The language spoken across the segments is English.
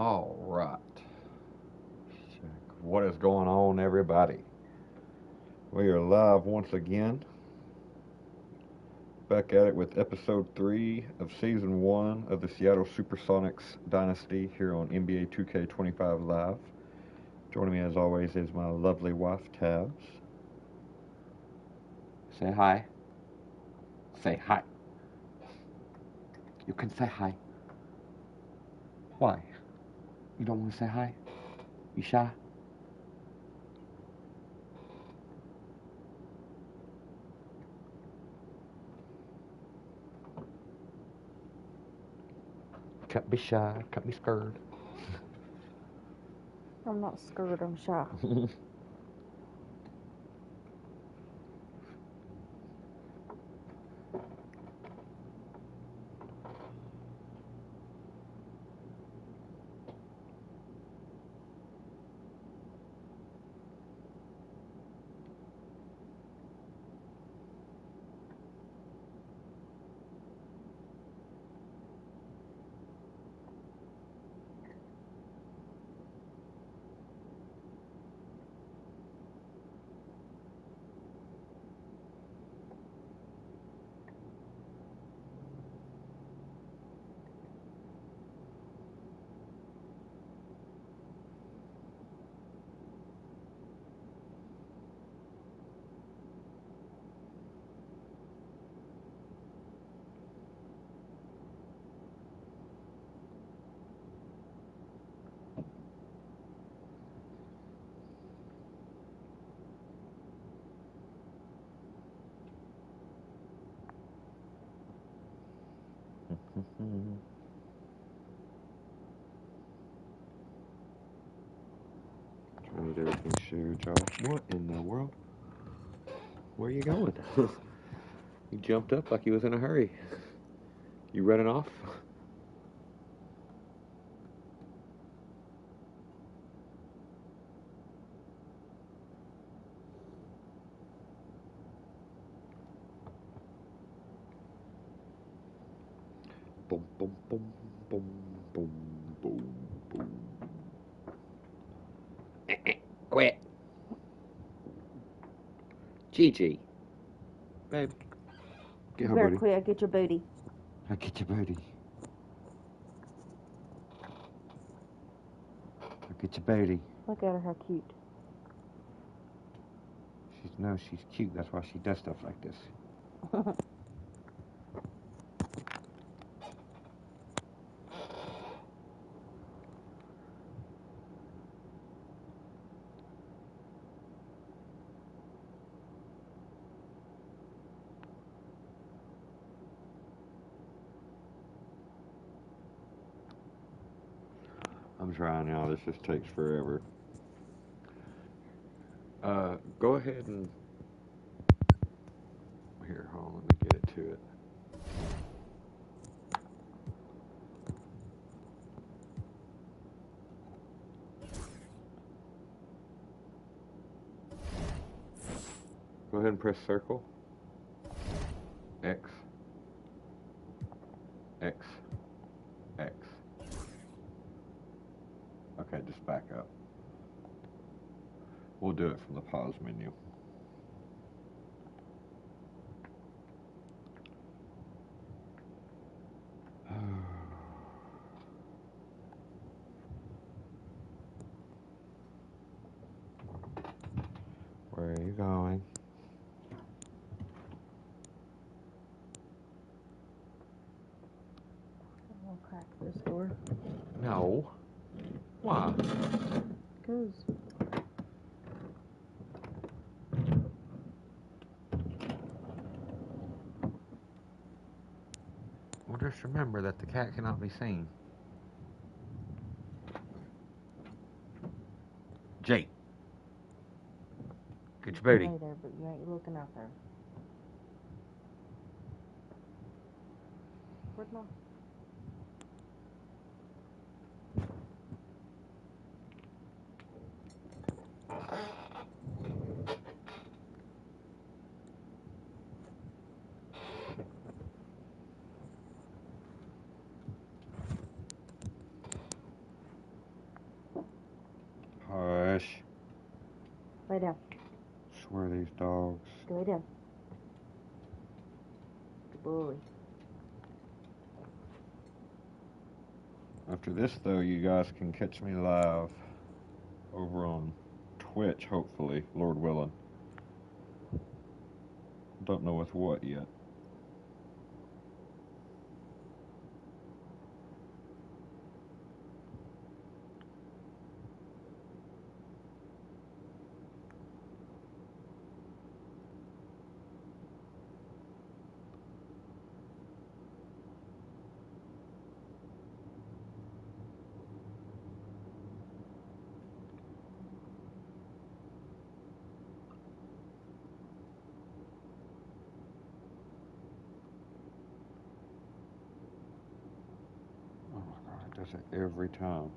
All right. What is going on, everybody? We are live once again. Back at it with episode 3 of season 1 of the Seattle Supersonics Dynasty here on NBA 2K25 Live. Joining me as always is my lovely wife, Tabbz. Say hi. Say hi. You can say hi. Why? You don't want to say hi? You shy? Can't be shy, can't be scared. I'm not scared, I'm shy. Trying to get everything shared, y'all. What in the world? Where are you going? You jumped up like you was in a hurry. You running off? Boom, boom, boom, boom, boom, boom, boom. Quit. Gigi. Babe. Get her Better booty. quit, get your booty. I get your booty. I get your booty. Look at her, how cute. She's cute. That's why she does stuff like this. I'm trying now. This just takes forever. Go ahead and... Here, hold on. Let me get it to it. Go ahead and press circle. X. X. X. Okay, just back up. We'll do it from the pause menu. Where are you going? I'll crack this door. No. Why? Because Well, just remember that the cat cannot be seen. Jake. Get your booty. you lay there, but you ain't looking out there. Where's my... Lay down. Swear these dogs. Go lay down. Good boy. After this, though, you guys can catch me live over on Twitch, hopefully, Lord willing. Don't know with what yet. Does it every time.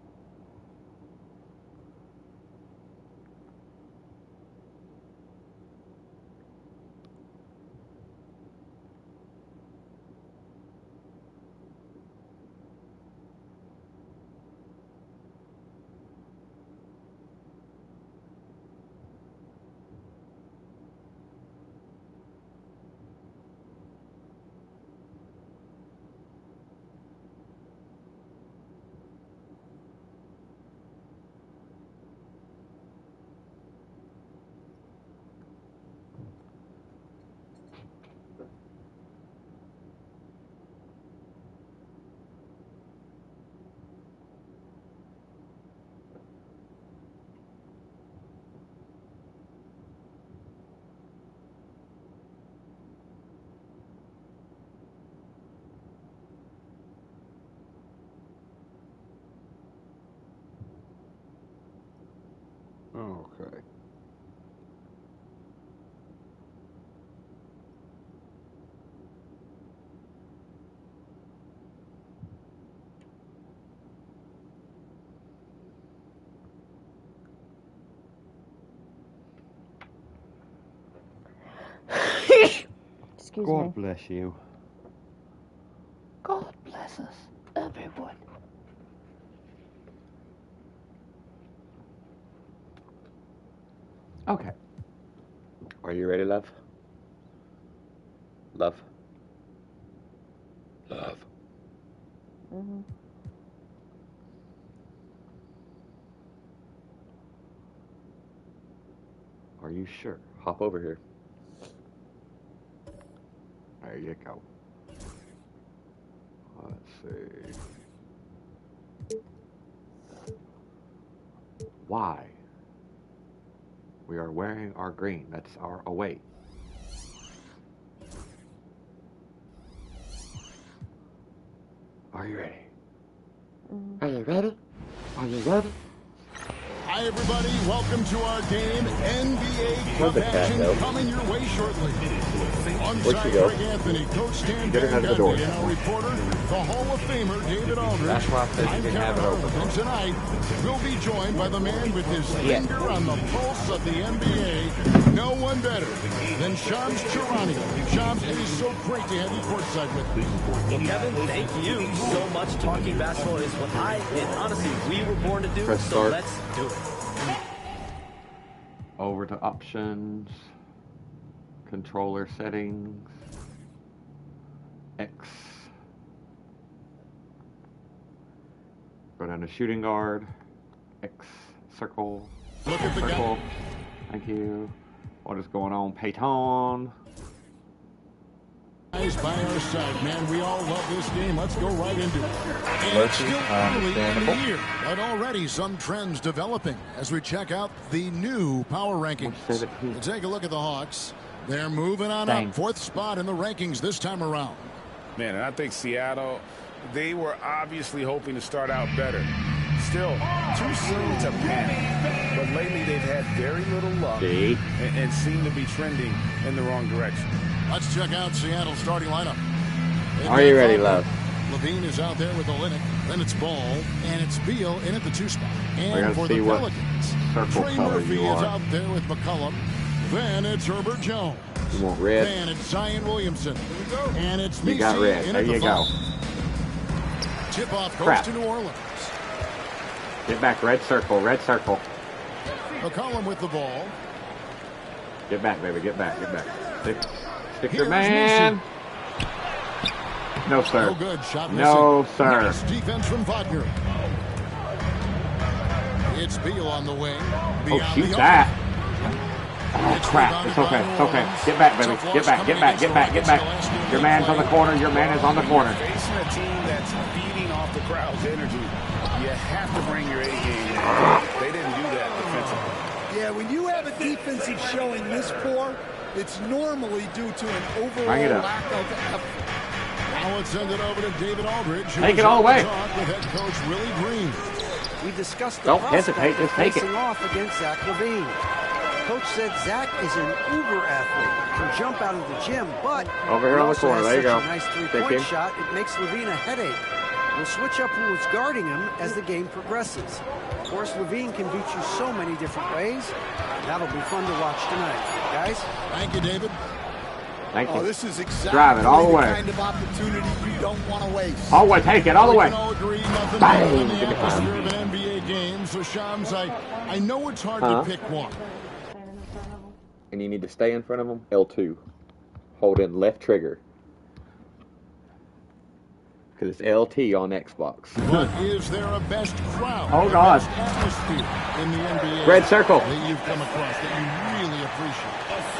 Okay. Excuse God me. bless you. God bless us, everyone. Okay. Are you ready, love? Love? Love. Mm-hmm. Are you sure? Hop over here. There you go. Let's see. Why? We are wearing our green. That's our away. Are you ready? Mm-hmm. Are you ready? Are you ready? Hi, everybody. Welcome to our game. NBA Cup action coming your way shortly. Onside Greg Anthony, Coach Stan Van Gundy, and our reporter, the Hall of Famer David Aldridge. That's why I said you can have it open. And tonight, we'll be joined by the man with his finger on the pulse of the NBA. No one better than Shams Charania. Shams, it is so great to have you courtside with me. Well, Kevin, thank you so much. Talking basketball is what honestly, we were born to do, Press so start. let's do it. Over to options, controller settings, X. Go down to shooting guard, X, circle, Look at the circle. guy. Thank you. What is going on, Peyton? Guys by our side, man. We all love this game. Let's go right into it. And it's still early in the year, but already some trends developing as we check out the new power rankings. We'll take a look at the Hawks. They're moving on up. Fourth spot in the rankings this time around. Man, and I think Seattle, they were obviously hoping to start out better. Still, too soon to panic. But lately they've had very little luck and seem to be trending in the wrong direction. Let's check out Seattle's starting lineup. Are you ready, love? Levine is out there with the Linux. Then it's Ball, and it's Beal in at the 2 spot. And for the see what Pelicans, circle Trey color Murphy you is are. out there with McCollum. Then it's Herbert Jones. You want red? Then it's Zion Williamson. And it's You got Messi red. in There at the you go. 5. Tip-off goes Crap. to New Orleans. Get back, red circle, red circle. McCollum with the ball. Get back, baby. Get back. Get back. Stick your man. No, sir. No good. Shot no, sir. Nice defense from Wagner. It's Beal on the wing. Oh, shoot that. Oh, crap. It's okay. It's okay. Get back, baby. Get back. Get back. Get back. Get back. Your man's on the corner. Your man is on the corner. Facing a team that's feeding off the crowd's energy, you have to bring your A game in. They didn't do that defensively. Yeah, when you have a defensive showing this poor, it's normally due to an overall lack of effort. Now let's send it over to David Aldridge. Take it all the way. With head coach Willie Green. We discussed the Don't hesitate, just take it. off against Zach LaVine. Coach said Zach is an uber athlete, can jump out of the gym, but over here on the corner, there you go. A nice three-point shot, it makes LaVine a headache. We'll switch up who's guarding him as the game progresses. Of course, LaVine can beat you so many different ways. That'll be fun to watch tonight, guys. Thank you, David. Thank you. Oh, this is exactly drive it all the way. Kind of opportunity you don't want to waste. All the way, take it all the way. Bang! The atmosphere of an NBA game. So, Shams, I know it's hard to pick one. And you need to stay in front of them. L2. Hold in left trigger. Because it's LT on Xbox. But is there a best crowd? Oh, God. Best atmosphere in the NBA Red circle. That you've come across that you really appreciate?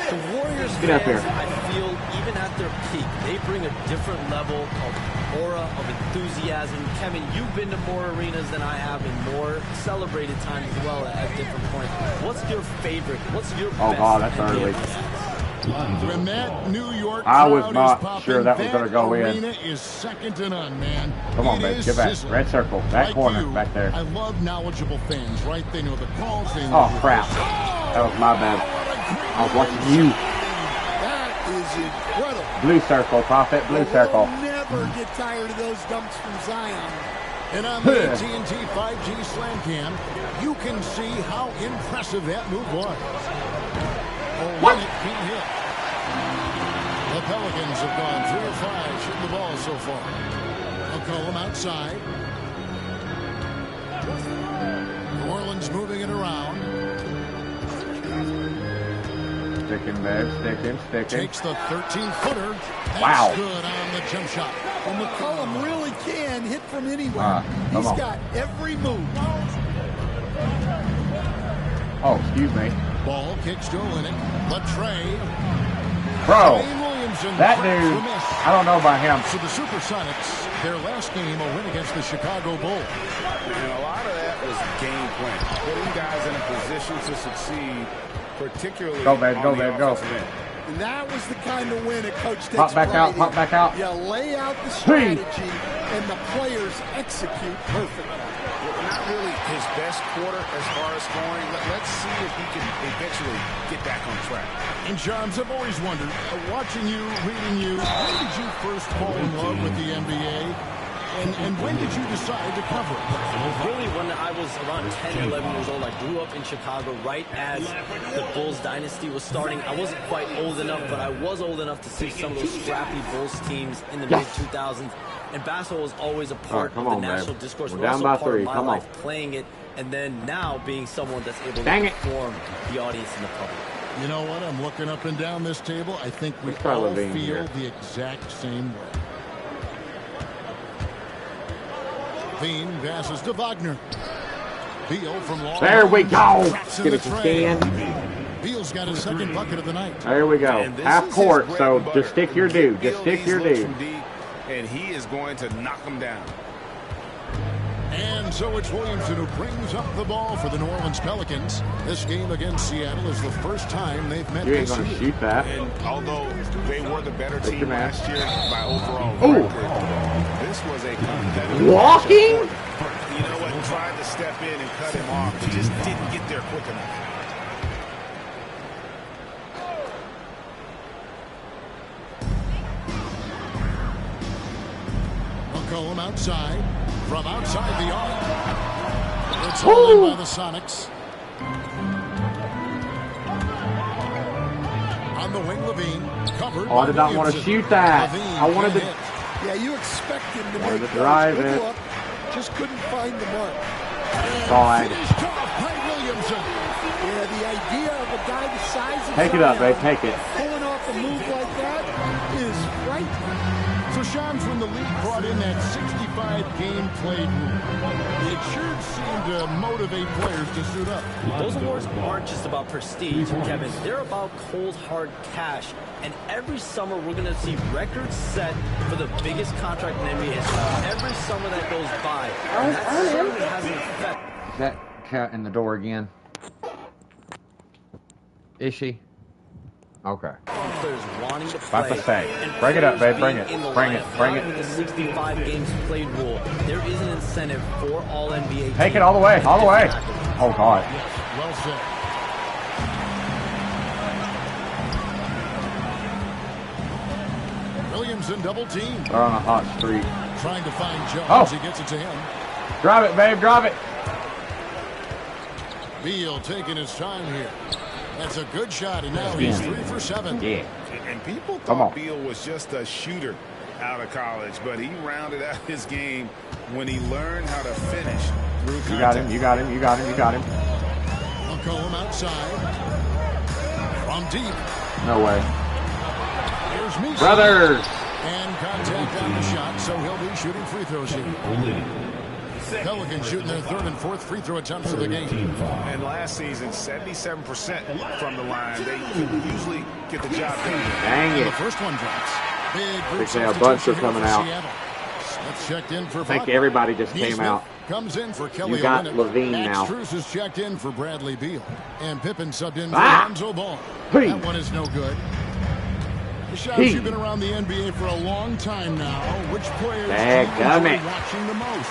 The Warriors Get up here. fans, I feel, even at their peak, they bring a different level of aura, of enthusiasm. Kevin, you've been to more arenas than I have in more celebrated times as well at different points. What's your favorite? What's your best? Oh, God, that's early. When that New York I was crowd not is popping, sure that was going to go in. arena is second to none, man. Come on, baby. Get back. Sizzling. Red circle. That Like corner you, back there. I love knowledgeable fans, right? They know the calls. They know Oh, crap. That was my bad. I was watching you. That is incredible. Blue circle, Prophet. Blue circle. We'll never get tired of those dumps from Zion. And on the AT&T 5G Slam Cam, you can see how impressive that move was. Oh, What? it can't hit. The Pelicans have gone 3 of 5 shooting the ball so far. They'll call them outside. New Orleans moving it around. Sticking, babe. Sticking. Takes the 13-footer. That's Wow. good on the jump shot. Well, McCollum really can hit from anywhere. He's got every move. Oh, excuse me. Ball kicks to Olynyk. Latrey. Bro, Williamson that cracks dude, the miss. I don't know about him. So the Supersonics, their last game, a win against the Chicago Bulls. And a lot of that was game plan, putting guys in a position to succeed, particularly Go, babe, on go, the babe, go. offensive end. And that was the kind of win a coach takes Pop back out, pride pop in. back out. You lay out the strategy, and the players execute perfectly. Not really his best quarter as far as scoring. Let's see if he can eventually get back on track. And Shams, I've always wondered, watching you, reading you, when did you first fall in love with the NBA? And when did you decide to cover it? Really, when I was around 10, 11 years old, I grew up in Chicago right as the Bulls dynasty was starting. I wasn't quite old enough, but I was old enough to see some of those scrappy Bulls teams in the mid-2000s. And basketball was always a part of the national discourse. We're but down also by part 3. of my Come life on. playing it, and then now being someone that's able to inform the audience and the public. You know what? I'm looking up and down this table. I think we Let's try all Levine feel here. the exact same way. Bean passes to Wagner. Beal from long. There we go. Drops in Give the it some tray. scan. Beal's got his second bucket of the night. There we go. And this Half is court, his bread so and butter. just stick your dude. Just He'll stick these your looks dude. from deep, and he is going to knock him down. And so it's Williamson who brings up the ball for the New Orleans Pelicans. This game against Seattle is the first time they've met You ain't this going to year. shoot that. And although they were the better Take your team man. last year by overall Ooh. record, this was a competitive Walking? matchup for them. You know what? Tried to step in and cut him off, but just didn't get there quick enough. McCollum outside. From outside the arc. It's all in by the Sonics. On the wing, Levine. Covered Oh, I by did not want to Williamson. shoot that. Levine I wanted can't to. hit. Yeah, you expect him to Wanted make to drive those. Good it. luck. Just couldn't find the mark. Side. Finished off by Williamson. Yeah, the idea of a guy the size of Take it up, babe. Take it. Pulling off a move like that is frightening. So Sean, from the league, brought in that 65-game played rule. It sure seemed to motivate players to suit up. Those awards aren't just about prestige, Kevin. They're about cold, hard cash. And every summer, we're going to see records set for the biggest contract in NBA history. Every summer that goes by, and that certainly has an effect. Is that cat in the door again? Is she? Okay. Players wanting to About play. to say. And Bring it up, babe. Bring being it. in the Bring it. lineup. Bring Now it. with the 65 games played rule, there is an incentive for all NBA. Take it all the way. All the way. Oh, God. Well said. Williamson double team. They're on a hot streak. Trying to find Jones. Oh. He gets it to him. Drive it, babe. Drive it. Beal taking his time here. That's a good shot, and now he's 3 for 7. Yeah. And people Come on. thought Beal was just a shooter out of college, but he rounded out his game when he learned how to finish through contact. You got him. You got him. You got him. You got him. McCollum outside. From deep. No way. Here's Meese. Brothers. And contact on the shot, so he'll be shooting free throws here. Pelicans shooting their 3rd and 4th free throw attempts of the game. And last season, 77% from the line. They usually get the job done. Dang And the it. first one drops. Big group They say a bunch are substitution coming here for out. Seattle. Smith checked in for I think Butler. everybody just came Neesmith out. comes in for Kelly You got Olynyk. Levine Max now. Strus is checked in for Bradley Beal. And Pippen subbed in for Ah! Lonzo Ball. Hey. That one is no good. Shams, Hey. you've been around the NBA for a long time now. Which players do you Dadgummit. enjoy watching the most?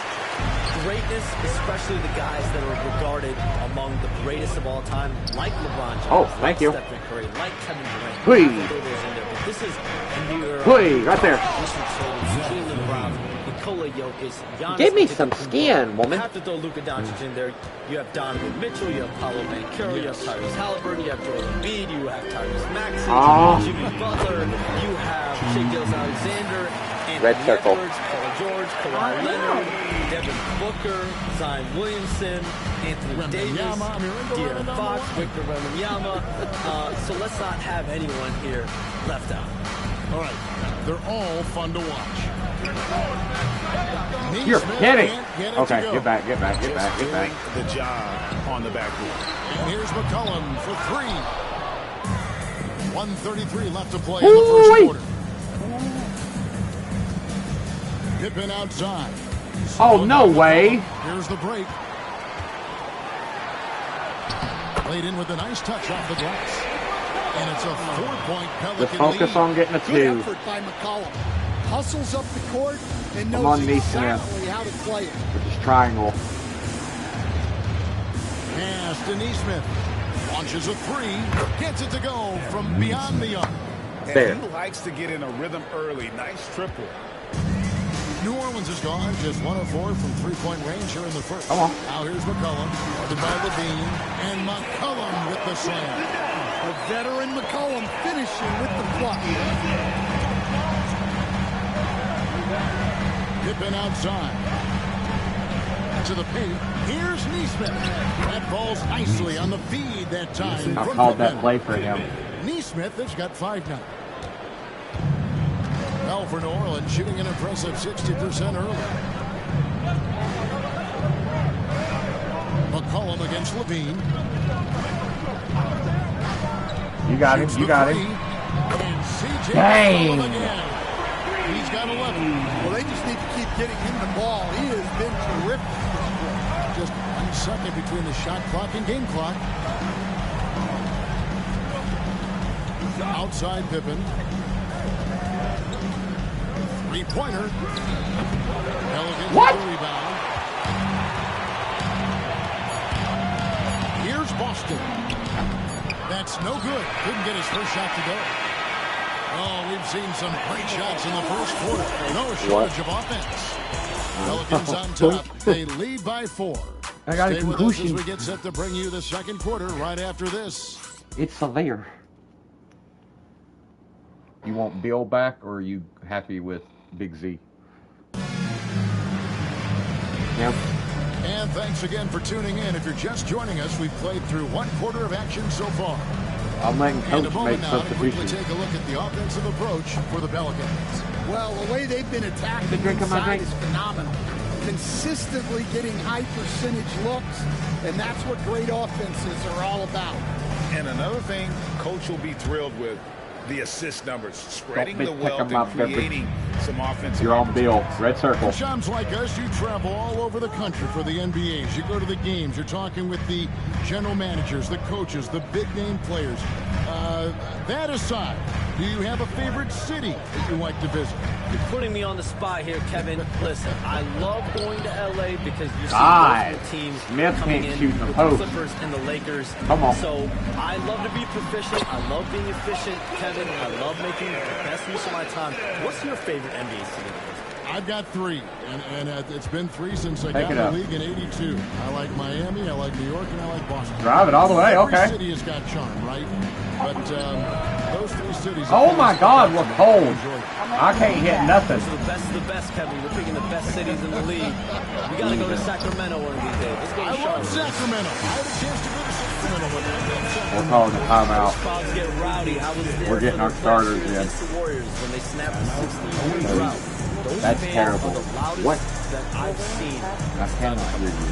Greatness, especially the guys that are regarded among the greatest of all time, like LeBron James, Oh, like thank you. Stephen Curry, like Kevin Durant. Hey. I can throw those in there, but this is a new era. Hey, right there. Jalen Brown, Nikola Jokic, Giannis Give me some Antetokounmpo. skin, woman. You have to throw Luka Doncic in there. You have Donovan Mitchell, you have Paolo Banchero, you have Tyrese Halliburton, you have Joel Embiid, you have Tyrese Maxey, Oh. Jimmy Butler, you have Shai Gilgeous-Alexander, Red Anthony circle. Edwards, Paul George, Kawhi Leonard, Devin Booker, Zion Williamson, Anthony Davis, Wembanyama, Miranda De'Aaron Wembanyama. Fox, Victor Wembanyama. So let's not have anyone here left out. All right, they're all fun to watch. You're Neesmith kidding. can't get it Okay, to go. get back, get back, get back, get back. Doing the job on the backboard. And here's McCollum for 3. 1:33 left to play in the first Ooh-wee. quarter. Pippen outside. Oh, no way. Here's the break. Laid in with a nice touch off the glass. And it's a 4-point Pelican Let's focus lead. on getting a Good 2. effort by McCollum. Hustles up the court and Come on, knows Neesmith. exactly how to play it. With this triangle. Pass to Neesmith. Launches a 3. Gets it to go from beyond the arc. And There. he likes to get in a rhythm early. Nice triple. New Orleans is gone. Just 1 of 4 from 3-point range here in the first. Come on. Now here's McCollum. Guarded by Levine. And McCollum with the slam. A veteran McCollum finishing with the clutch. Pippen outside. To the paint. Here's Neesmith. That falls nicely on the feed that time. I from called that Pippen. play for him. Neesmith has got 5 now. Well, for New Orleans, shooting an impressive 60% early. McCollum against Levine. You got him, you got him. And CJ Dang. McCollum again. He's got 11. Well, they just need to keep getting him the ball. He has been terrific. Just 1 second between the shot clock and game clock. Outside Pippen. 3-pointer. Pelicans What? with the rebound. Here's Boston. That's no good. Couldn't get his first shot to go. Oh, we've seen some great shots in the first quarter. No shortage of offense. Pelicans on top. They lead by 4. I got a Stay with us as conclusion. we get set to bring you the second quarter right after this. It's severe. You want Bill back, or are you happy with Big Z? Yeah. And thanks again for tuning in. If you're just joining us, we've played through 1/4 of action so far. I'm letting And a Coach moment make now to quickly substitutions. take a look at the offensive approach for the Pelicans. Well, the way they've been attacking inside is phenomenal. Consistently getting high percentage looks, and that's what great offenses are all about. And another thing Coach will be thrilled with, the assist numbers, spreading Don't the pick wealth 'em and up, Beverly. creating some offensive. You're on Bill. Red circle. For Shams like us, you travel all over the country for the NBAs. You go to the games. You're talking with the general managers, the coaches, the big-name players. That aside, do you have a favorite city that you like to visit? You're putting me on the spot here, Kevin. Listen, I love going to LA because you see God. multiple teams Smith coming can't in shoot with the the post. Clippers and the Lakers. Come on. So I love to be proficient. I love being efficient, Kevin. I love making the best use of my time. What's your favorite NBA city? I've got 3, and it's been 3 since I Take got it in the up. league in '82. I like Miami, I like New York, and I like Boston. Drive it all the way, Every okay. city has got charm, right? But those 3 cities... Oh my God, we're cold. I can't hit nothing. Those are the best, Kevin. We're picking the best cities in the league. We got to go to Sacramento one of these days. Let's go to I love Charlotte. Sacramento. I had a chance to go to Sacramento when I was in We're Sacramento. calling the timeout. Crowds get rowdy. I was there We're getting for our the starters Warriors in. against the Warriors when they snapped the 16-game drought. Those That's fans terrible. are the loudest What? that I've seen. I cannot hear you.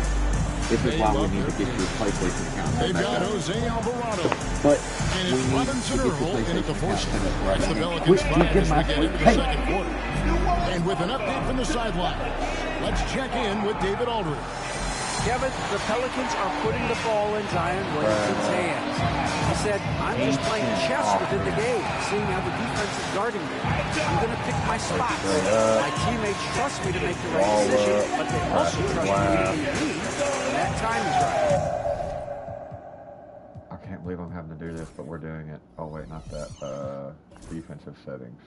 This is why we need to get your PlayStation account. They've got Jose Alvarado. But And we it's need to Robinson get your Earl in at the PlayStation force. account. It's the Pelicans Quit 5 as we kicking my get into the hey. second quarter. And with an update from the sideline, let's check in with David Aldridge. Kevin, the Pelicans are putting the ball in Zion Williamson's hands. He said, I'm just playing chess within the game, seeing how the defense is guarding me. I'm going to pick my spots. My teammates trust me to make the right decision, but they also trust me to be lead when that time is right. I can't believe I'm having to do this, but we're doing it. Oh wait, not that. Defensive settings.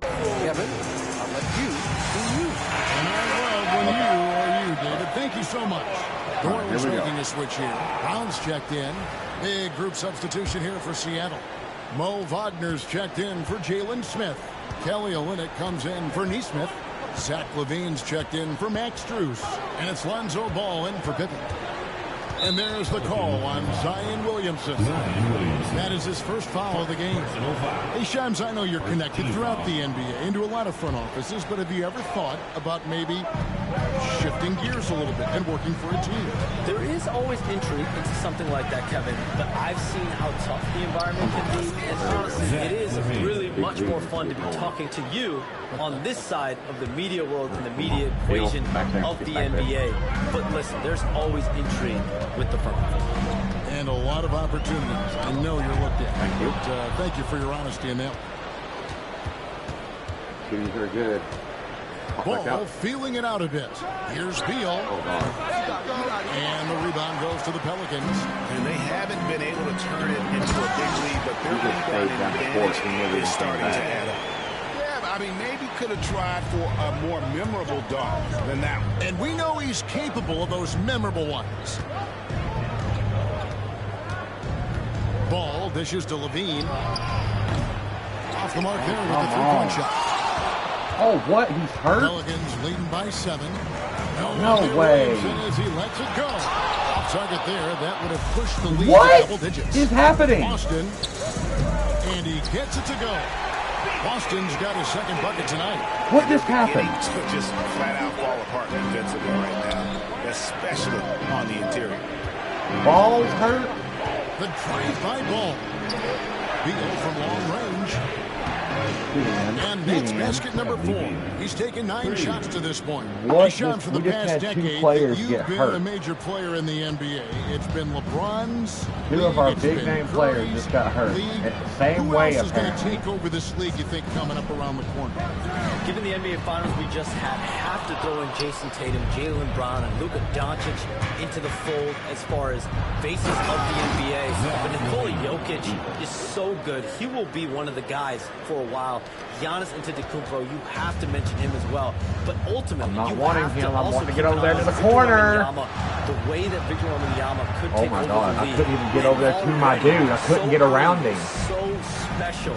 Kevin, I'll let you be you. And I love when you are you, David. Thank you so much. The Warriors making a switch here. Brown's checked in. Big group substitution here for Seattle. Mo Wagner's checked in for Jalen Smith. Kelly Olynyk comes in for Nesmith. Zach LaVine's checked in for Max Strus. And it's Lonzo Ball in for Pippen. And there's the call on Zion Williamson. That is his first foul of the game. Hey, Shams, I know you're connected throughout the NBA into a lot of front offices, but have you ever thought about maybe shifting gears a little bit and working for a team? There is always intrigue into something like that, Kevin, but I've seen how tough the environment can be, and honestly, it is really much more fun to be talking to you on this side of the media world and the media equation of the NBA. But listen, there's always intrigue with the front office. And a lot of opportunities. I know you're looked at. Thank you. Thank you for your honesty in that. These are good. Ball feeling it out a bit. Here's Beal. And the rebound goes to the Pelicans. And they haven't been able to turn it into a big lead, but their rebounding advantage is starting to add up. Yeah, I mean, maybe could have tried for a more memorable dunk than that one. And we know he's capable of those memorable ones. Ball dishes to Levine. Off the mark there with the three-point shot. Oh, what? He's hurt? Pelicans leading by 7. No way. As he lets it go. Off target there. That would have pushed the lead What to double digits. is happening? Boston. And he gets it to go. Boston's got his second bucket tonight. What just happened? To just flat out fall apart defensively right now, especially on the interior. Ball's hurt? The drive by Ball. Beal from long range. And that's basket number 4. He's taken 9 shots to this point. What? He's shot for the past decade that you've get been hurt. a major player in the NBA. It's been LeBron's. Two of our big name players just got hurt. At the same way, Who else is going to apparently. take over this league, you think, coming up around the corner? Given the NBA Finals we just had, have to throw in Jason Tatum, Jaylen Brown, and Luka Doncic into the fold as far as faces of the NBA. But Nikola Jokic is so good. He will be one of the guys for a while. Giannis Antetokounmpo, you have to mention him as well. But ultimately, I'm not you wanting have him. to I also want to keep get over an there eye to the on Victor corner. Wembanyama. The way that Victor Wembanyama could Oh take my over God, the I league. couldn't even get over there to my dude. I couldn't get around him. So special.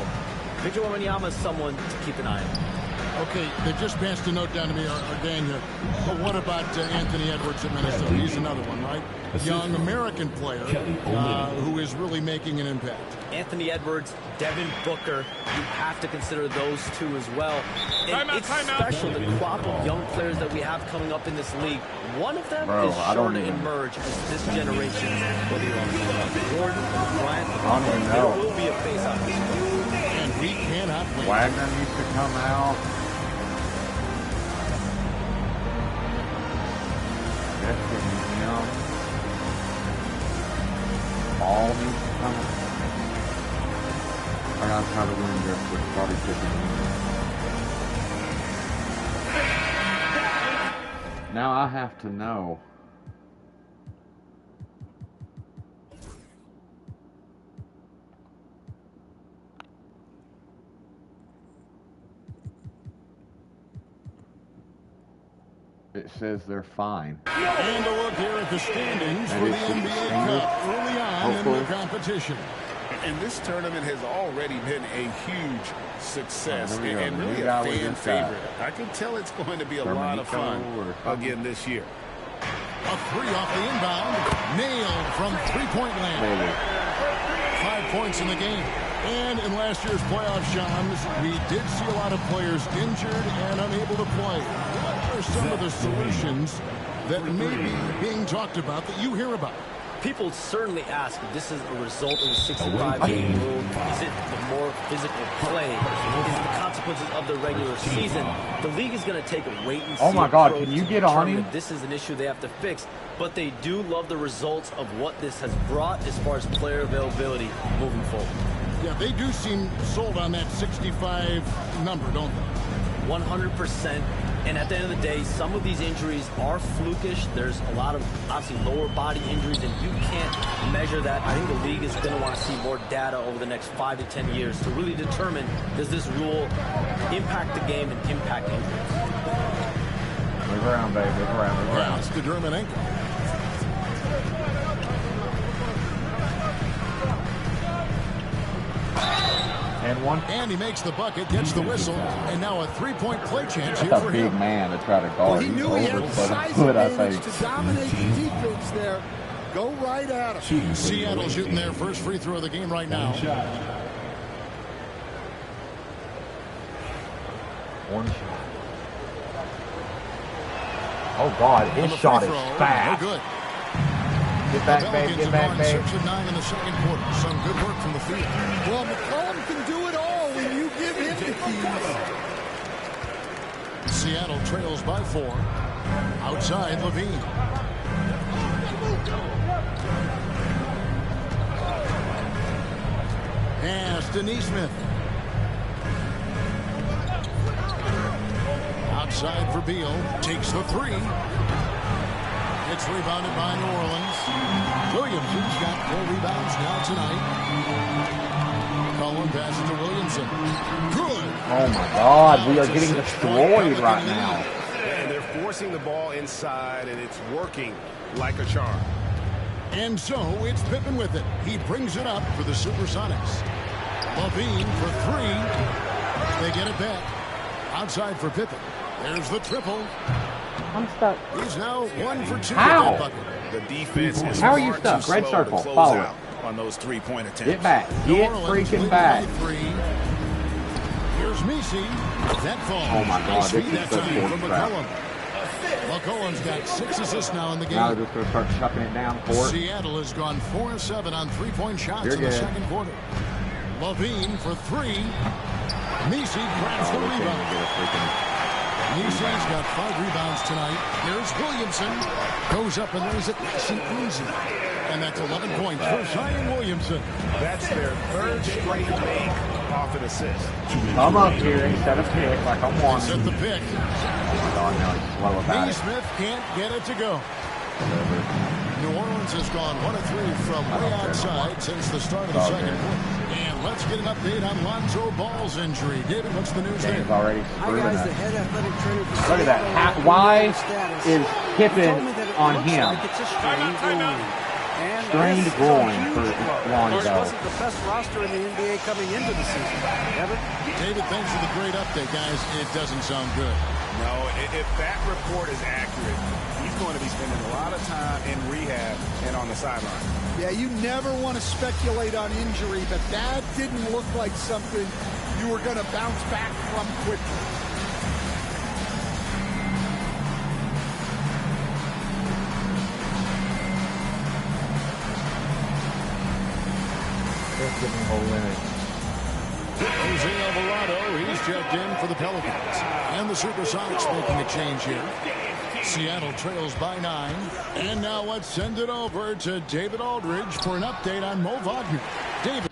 Victor Wembanyama is someone to keep an eye on. Okay, they just passed a note down to me, or Dan here. But what about Anthony Edwards at Minnesota? He's another one, right? Young American player who is really making an impact. Anthony Edwards, Devin Booker, you have to consider those two as well. And it's special, the crop of young players that we have coming up in this league. One of them is sure to emerge as this generation, whether you're on Jordan, Bryant, there will be a face-off. And we cannot win. Wagner needs to come out. All needs to come out. I gotta try to win this with Bobby Pippen. Now I have to know. It says they're fine. And a look here at the standings for the NBA Cup early on in the competition. And this tournament has already been a huge success and really a got fan favorite. I can tell it's going to be a lot of fun again this year. A 3 off the inbound. Nailed from three-point land. 5 points in the game. And in last year's playoff, Shams, we did see a lot of players injured and unable to play. What are some of the solutions that may be being talked about that you hear about? People certainly ask if this is a result of the 65-game rule. Is it the more physical play? Is it the consequences of the regular season? The league is going to take a wait-and-see Oh my God, approach can you to get on determine him? if this is an issue they have to fix. But they do love the results of what this has brought as far as player availability moving forward. Yeah, they do seem sold on that 65 number, don't they? 100%. And at the end of the day, some of these injuries are flukish. There's a lot of, obviously, lower body injuries, and you can't measure that. I think the league is going to want to see more data over the next 5 to 10 years to really determine, does this rule impact the game and impact injuries? Move around, baby. Move around. Move around. It's the Dermanenko. And one. And he makes the bucket, gets the whistle, and now a three-point play chance here That's for a big him. man to try to guard. Well, he knew he had size foot, I advantage think. to dominate the defense there. Go right at him. Seattle shooting their first free throw of the game right now. One shot. Oh God, his shot is fast. No good. Get back, babe. Get back, babe. 6 of 9 in the second quarter. Some good work from the field. Well, McCollum can do it all when you give him the keys. Seattle trails by 4. Outside, Levine. Pass to Neesmith. Outside for Beal. Takes the 3. It's rebounded by New Orleans. Williamson's got 4 rebounds now tonight. Cullen passes to Williamson. Good. Oh my God, we are getting destroyed right now. And they're forcing the ball inside, and it's working like a charm. And so it's Pippen with it. He brings it up for the Supersonics. Levine for 3. They get it back. Outside for Pippen. There's the triple. I'm stuck. He's now 1 for 2. How? The defense is How are you far too stuck? Red slow circle. to close Follow out on those three-point attempts. Get back. New Get Orleans freaking leading back. by 3. Here's Messi. That falls. Oh my God, Nice this feed is that so time cool. from McCollum. McCollum's got 6 assists now in the game. Now they're just going to start chucking it down court. Seattle has gone 4 of 7 on 3-point shots You're in the good. second quarter. Levine for 3. Messi grabs the rebound. Messi's got 5 rebounds tonight. Here's Williamson. Goes up and lays it nice and easy. And that's 11 points for Zion Williamson. That's their 3rd straight make off an assist. Come up here instead of pick like I'm wanting. Set the pick. Neesmith can't get it to go. New Orleans has gone 1 of 3 from way outside since the start of the second quarter. And let's get an update on Lonzo Ball's injury. David, what's the news there? Already Hi guys, the head athletic trainer for Look at that. Why is Pippen on him? Like it's a strained groin. Strained groin for Lonzo. It wasn't the best roster in the NBA coming into the season. Evan? David, thanks for the great update, guys. It doesn't sound good. No, if that report is accurate, he's going to be spending a lot of time in rehab and on the sideline. Yeah, you never want to speculate on injury, but that didn't look like something you were going to bounce back from quickly. Jose Alvarado, he's checked in for the Pelicans. And the Supersonics making a change here. Seattle trails by 9. And now let's send it over to David Aldridge for an update on Mo Wagner. David.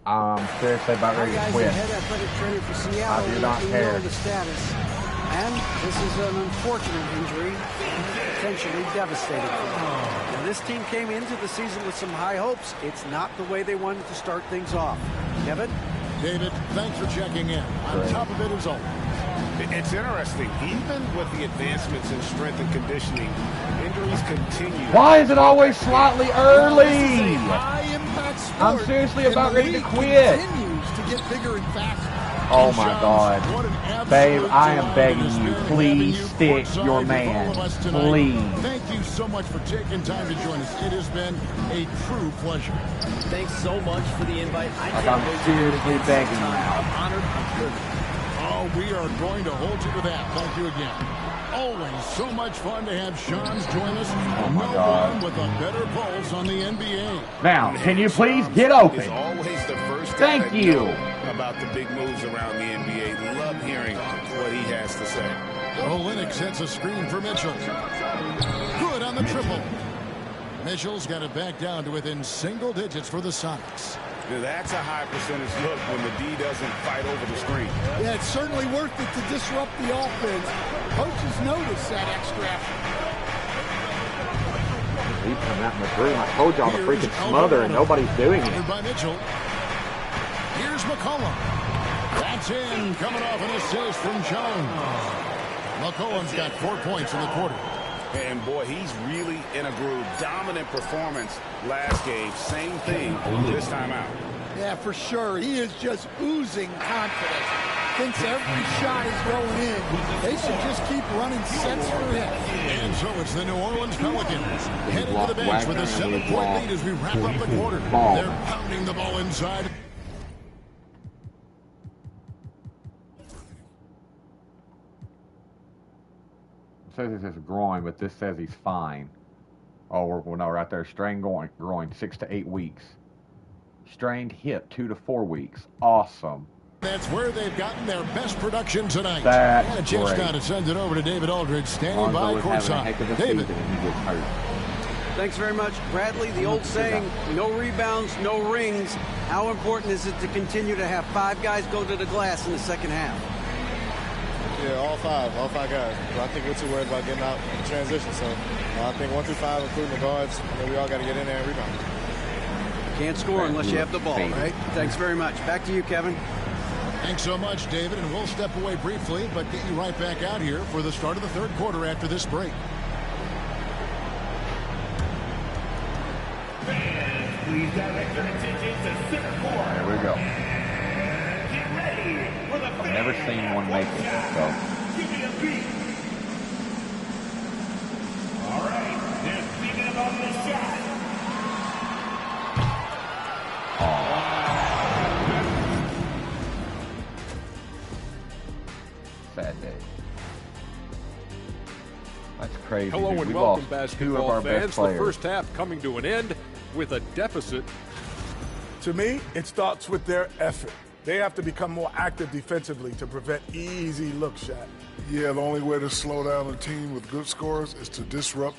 I'm seriously about ready to quit. The head athletic trainer for Seattle. I do not care. The status. And this is an unfortunate injury, potentially devastating for them. Now, this team came into the season with some high hopes. It's not the way they wanted to start things off. Kevin? David, thanks for checking in. On top of it as always. It's interesting. Even with the advancements in strength and conditioning, injuries continue. Why is it always slightly early? High-impact sport, I'm seriously about ready to quit. Continues to get bigger and faster. Oh my God. Babe, I am begging you, please stick your man. Please. Thank you so much for taking time to join us. It has been a true pleasure. Thanks so much for the invite. I'm seriously begging you. I'm honored. I'm privileged. Oh, we are going to hold you to that. Thank you again. Always so much fun to have Sean's join us. Oh my God. One with a better pulse on the NBA. Now, can you please get open? It's always the first Thank you. About the big moves around the NBA. Love hearing what he has to say. Olynyk sets a screen for Mitchell. Good on the triple. Mitchell's got it back down to within single digits for the Sonics. Now that's a high percentage look when the D doesn't fight over the screen. Yeah, it's certainly worth it to disrupt the offense. Coaches notice that extra effort. Deep in that in the room. I told y'all the freaking smother and nobody's doing it. By Mitchell. Here's McCollum. That's in. Coming off an assist from Jones. McCollum's got 4 points in the quarter. And boy, he's really in a groove. Dominant performance last game. Same thing this time out. Yeah, for sure. He is just oozing confidence. Thinks every shot is going in. They should just keep running sets for him. And so it's the New Orleans Pelicans headed to the bench with a 7-point lead as we wrap up the quarter. They're pounding the ball inside. Says it's his groin, but this says he's fine. Oh, well, no, right there. Strained groin, 6 to 8 weeks. Strained hip, 2 to 4 weeks. Awesome. That's where they've gotten their best production tonight. That's and a chance great. now to send it over to David Aldridge, standing by courtside. David. Thanks very much, Bradley. The old saying, no rebounds, no rings. How important is it to continue to have 5 guys go to the glass in the second half? Yeah, all five guys. But I think we're too worried about getting out in transition. So I think 1 through 5, including the guards, we all got to get in there and rebound. Can't score unless you have the ball, right? Thanks very much. Back to you, Kevin. Thanks so much, David. And we'll step away briefly, but get you right back out here for the start of the third quarter after this break. Please direct your attention to center court. There we go. Get ready for the I've never seen one make it, so. Give me a beat. All right, they're thinking about the shot. Sad day. That's crazy. Hello dude. and We welcome, lost basketball 2 of our fans. best players. The first half coming to an end with a deficit. To me, it starts with their effort. They have to become more active defensively to prevent easy look shot. Yeah, the only way to slow down a team with good scores is to disrupt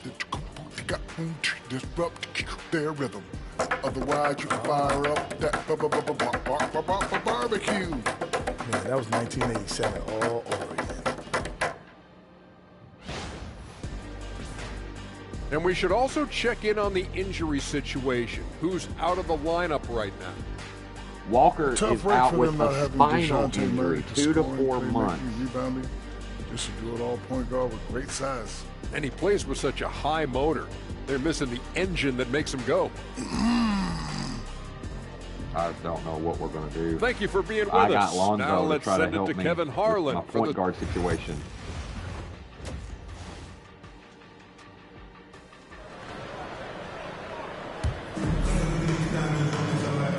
their rhythm. Otherwise, you can fire up that barbecue. Man, that was 1987 all over again. And we should also check in on the injury situation. Who's out of the lineup right now? Walker is out with a spinal Dejounte injury, Murray 2 to scoring, 4 playmaking, months. Rebounding. This should do it all. Point guard with great size. And he plays with such a high motor. They're missing the engine that makes him go. I don't know what we're going to do. Thank you for being with I got us. Lonzo Now to let's try send to it help to me Kevin with Harlan my for point the guard situation.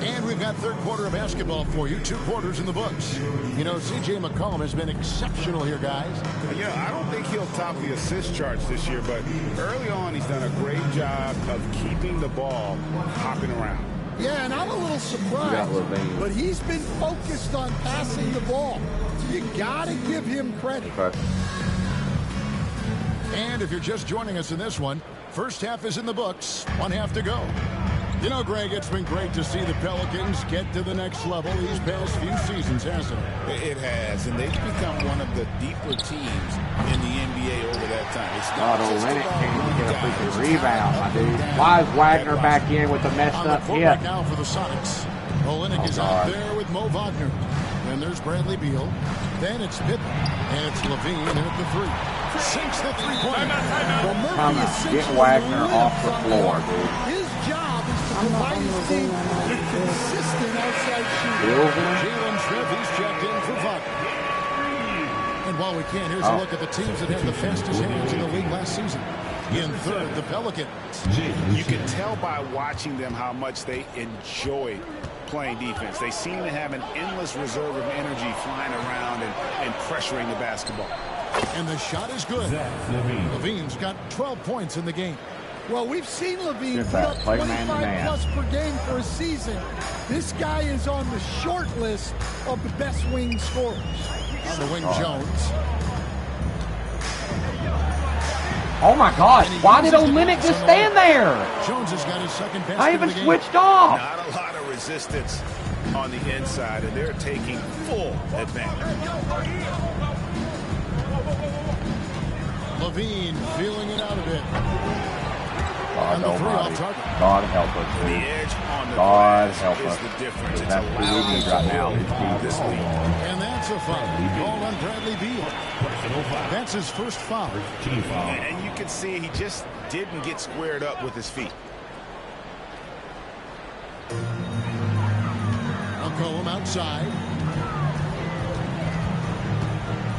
And we've got third quarter of basketball for you. 2 quarters in the books. You know, C.J. McCollum has been exceptional here, guys. Yeah, I don't think he'll top the assist charts this year, but early on he's done a great job of keeping the ball hopping around. Yeah, and I'm a little surprised, but he's been focused on passing the ball. You gotta give him credit. And if you're just joining us in this one, first half is in the books. 1 half to go. You know, Greg, it's been great to see the Pelicans get to the next level these past few seasons, hasn't it? It has, and they've become one of the deeper teams in the NBA over that time. It's not Otto just Lennox about can't one get a guy. freaking rebound, my dude. Why is Wagner back in with the messed On the up court hip? right now for the Sonics. Olenek is out God. there with Mo Wagner. Then there's Bradley Beal. Then it's Pippen. And it's Levine in at the 3. Sinks the three-pointer. Come on, get Wagner off the floor, dude. His job is to provide his team with consistent outside shooting. Jalen Smith, he's checked in for Wagner. And while we can, here's a look at the teams that had the fastest hands in the league last season. In third, the Pelicans. You can tell by watching them how much they enjoy playing defense. They seem to have an endless reserve of energy flying around and pressuring the basketball. And the shot is good. Levine's got 12 points in the game. Well, we've seen Levine Get put that. up Play 25 man-to-man. plus per game for a season. This guy is on the short list of the best wing scorers. On the wing, Jones. Oh my God! Why did Olenek just stand there? Jones has got his second basket I of even the game. switched off. Not a lot of resistance on the inside, and they're taking full advantage. Levine feeling it out a bit. God And the 3 almighty. off target. God help us, The dude. edge on the God glass help is us. the difference. It's That's what we allowed need them right to now. build this lead. And that's a foul. Called on Bradley Beal. That's his first foul. And you can see he just didn't get squared up with his feet. McCollum outside.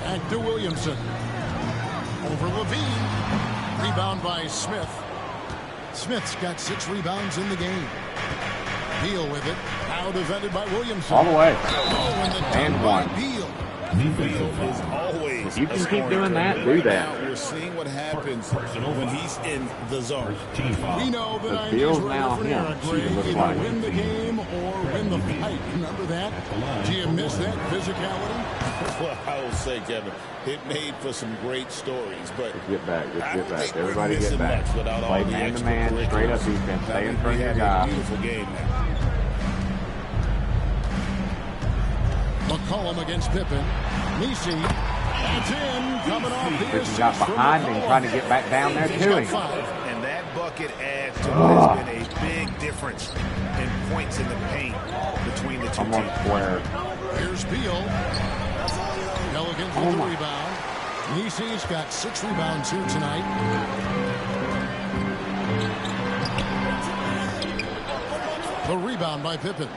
Back to Williamson. Over Levine. Rebound by Smith. Smith's got 6 rebounds in the game. Beal with it. Now defended by Williamson. All the way. Oh, and the And dunk by one. Beal. Beal is always If you can a keep scoring doing that, threat. do Right that. now, we're seeing what happens when he's in the zone. We know the The 90s Beal's were a now different him. era, See, Greg. it looks Either like. win the game or win the fight. Remember that? Do you miss that physicality? Well, I will say, Kevin, it made for some great stories, but Just get back. Just I get don't back. think we're Everybody get missing back. much without all Play the man-to-man, straight up extracurriculars. defense. Stay in I front of think your we have a guy. beautiful game now. McCollum against Pippen. Nisi. That's in. Coming off the Pippen assist got from behind him, McCollum. trying to get back down there He's to got him. 5. And that bucket adds to what has been a big difference in points in the paint between the two I'm on teams. square. Here's Beal. Pelicans with the rebound. Nisi's got 6 rebounds here tonight. The rebound by Pippen.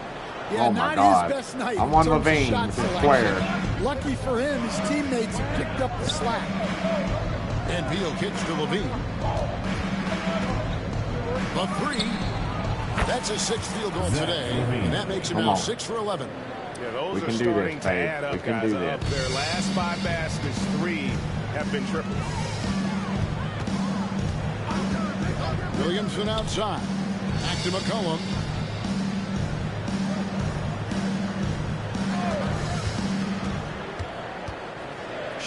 Yeah, Oh, my not God. his best night. I'm in on terms of Levine shot with the selection. square. Lucky for him, his teammates have picked up the slack. And Beal kicks to Levine. The 3. That's his 6th field goal today. And that makes him Come now on. 6 for 11. Yeah, those We are can do starting this, to Tabbz. add up, We can guys. do this. Of their last 5 baskets, 3 have been tripled. Williamson outside. Back to McCollum.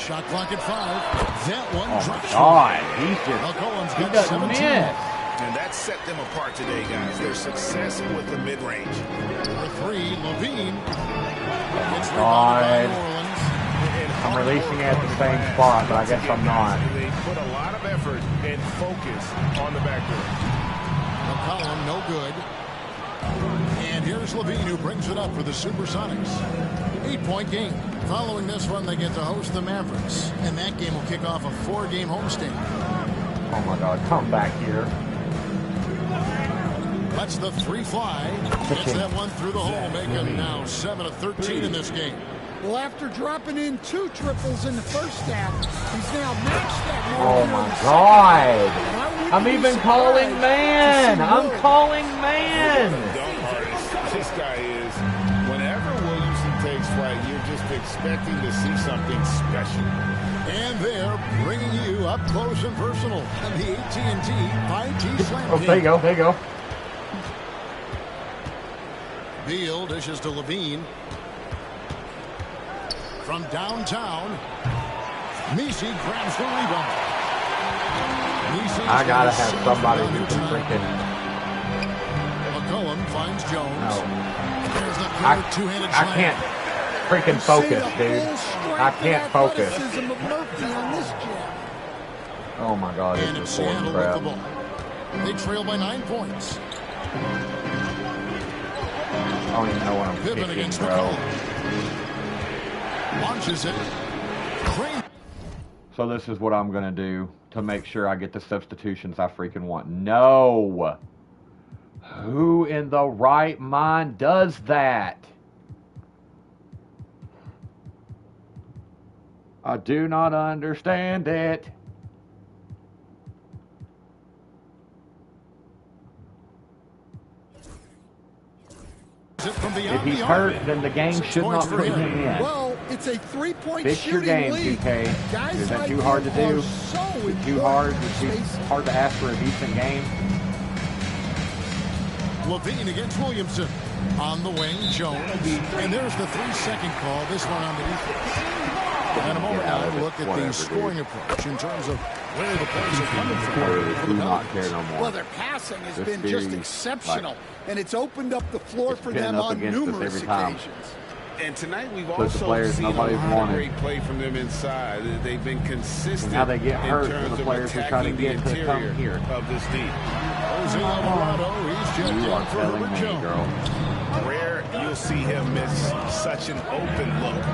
Shot clock at 5. That one drops. God, he doesn't miss. And that set them apart today, guys. Their success with the mid-range. Number 3, Levine. God. I'm releasing it at the same spot, but I guess I'm not. They put a lot of effort and focus on the back door. McCollum, no good. And here's Levine, who brings it up for the Supersonics. 8-point game. Following this one, they get to host the Mavericks. And that game will kick off a 4-game homestand. Oh my God, come back here. That's the 3 fly. Gets that one through the hole, making now 7 of 13 in this game. Well, after dropping in 2 triples in the first half, he's now matched that. Oh my God. I'm even calling man. I'm calling man. This guy is, whenever Williamson takes flight, you're just expecting to see something special. And they're bringing you up close and personal on the AT&T 5G Slam. Oh, there you go, there you go. Beal dishes to Levine. From downtown, Messi grabs the rebound. I gotta have somebody who can freaking. McCollum finds Jones. No. There's the two-handed I can't freaking focus, dude. I can't focus. Oh my God, And this it's is Seattle crap. with the ball. They trail by 9 points. I don't even know what I'm Pippen kicking, against bro. McCollum. Launches it. Crane. So this is what I'm gonna do to make sure I get the substitutions I freaking want. No! Who in the right mind does that? I do not understand it. If he's hurt, then the game should not put him in. Well, it's a 3-point Fix your shooting game, lead. 2K. Guys Is that like too hard to you do? are so Is it too hard? Is it hard to ask for a decent game? Levine against Williamson. On the wing, Jones. And there's the 3-second call. This one on the defense. And a moment now, we'll look at the scoring approach in terms of where the points are coming from. I do not care no more. Well, their passing has This been just series, exceptional, and it's opened up the floor for them up on against us numerous every time. occasions. And tonight we've Puts the also players seen a nobody's lot of wanted. great play from them inside. They've been consistent And now they get hurt in for terms the of players who try to attacking the get to come interior here. of this deep. Jose Alvarado, he's checked You are in for telling Herbert me, Jones. girl. Rare you'll see him miss such an open look.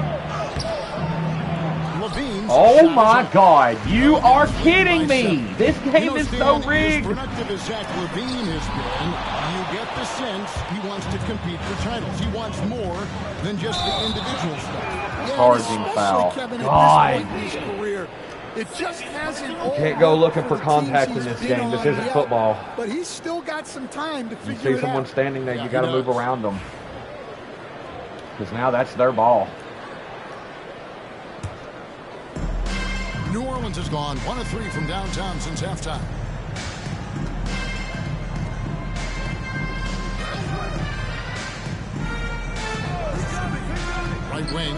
Levine's Oh my God, you are kidding me! This game is so Stan, rigged! As productive as Zach Levine has been, you get the sense he wants to compete for titles. He wants more than just the individual stuff. Charging foul. Kevin, God. at this point in his career, it just hasn't all Can't go worked looking for for the contact teams in he's this been game. This on isn't yet. football. But he's still got some time to You figure see it someone out. standing there, Yeah, you he got to does. move around them. Because now that's their ball. New Orleans has gone 1 of 3 from downtown since halftime. Right wing.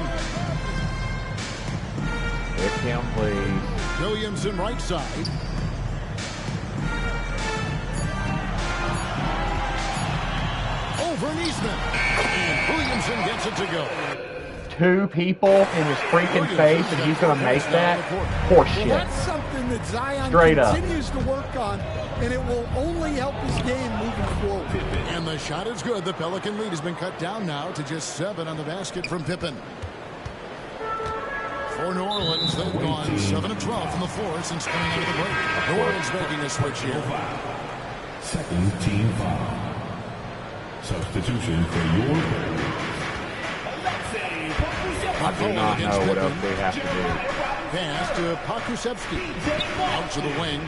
Pick him, please. Williamson right side. Over Niesman. And Williamson gets it to go. 2 people in his freaking face, and he's going to make that? Horseshit. Well, that's something that Zion Straight up. continues to work on, and it will only help his game moving forward. And the shot is good. The Pelican lead has been cut down now to just 7 on the basket from Pippen. For New Orleans, they've gone 7 of 12 from the floor since coming out of the break. New Orleans making a switch here. Second team foul. Substitution for your I do not know what else we have to do. Pass to Pokusevski. Out to the wing.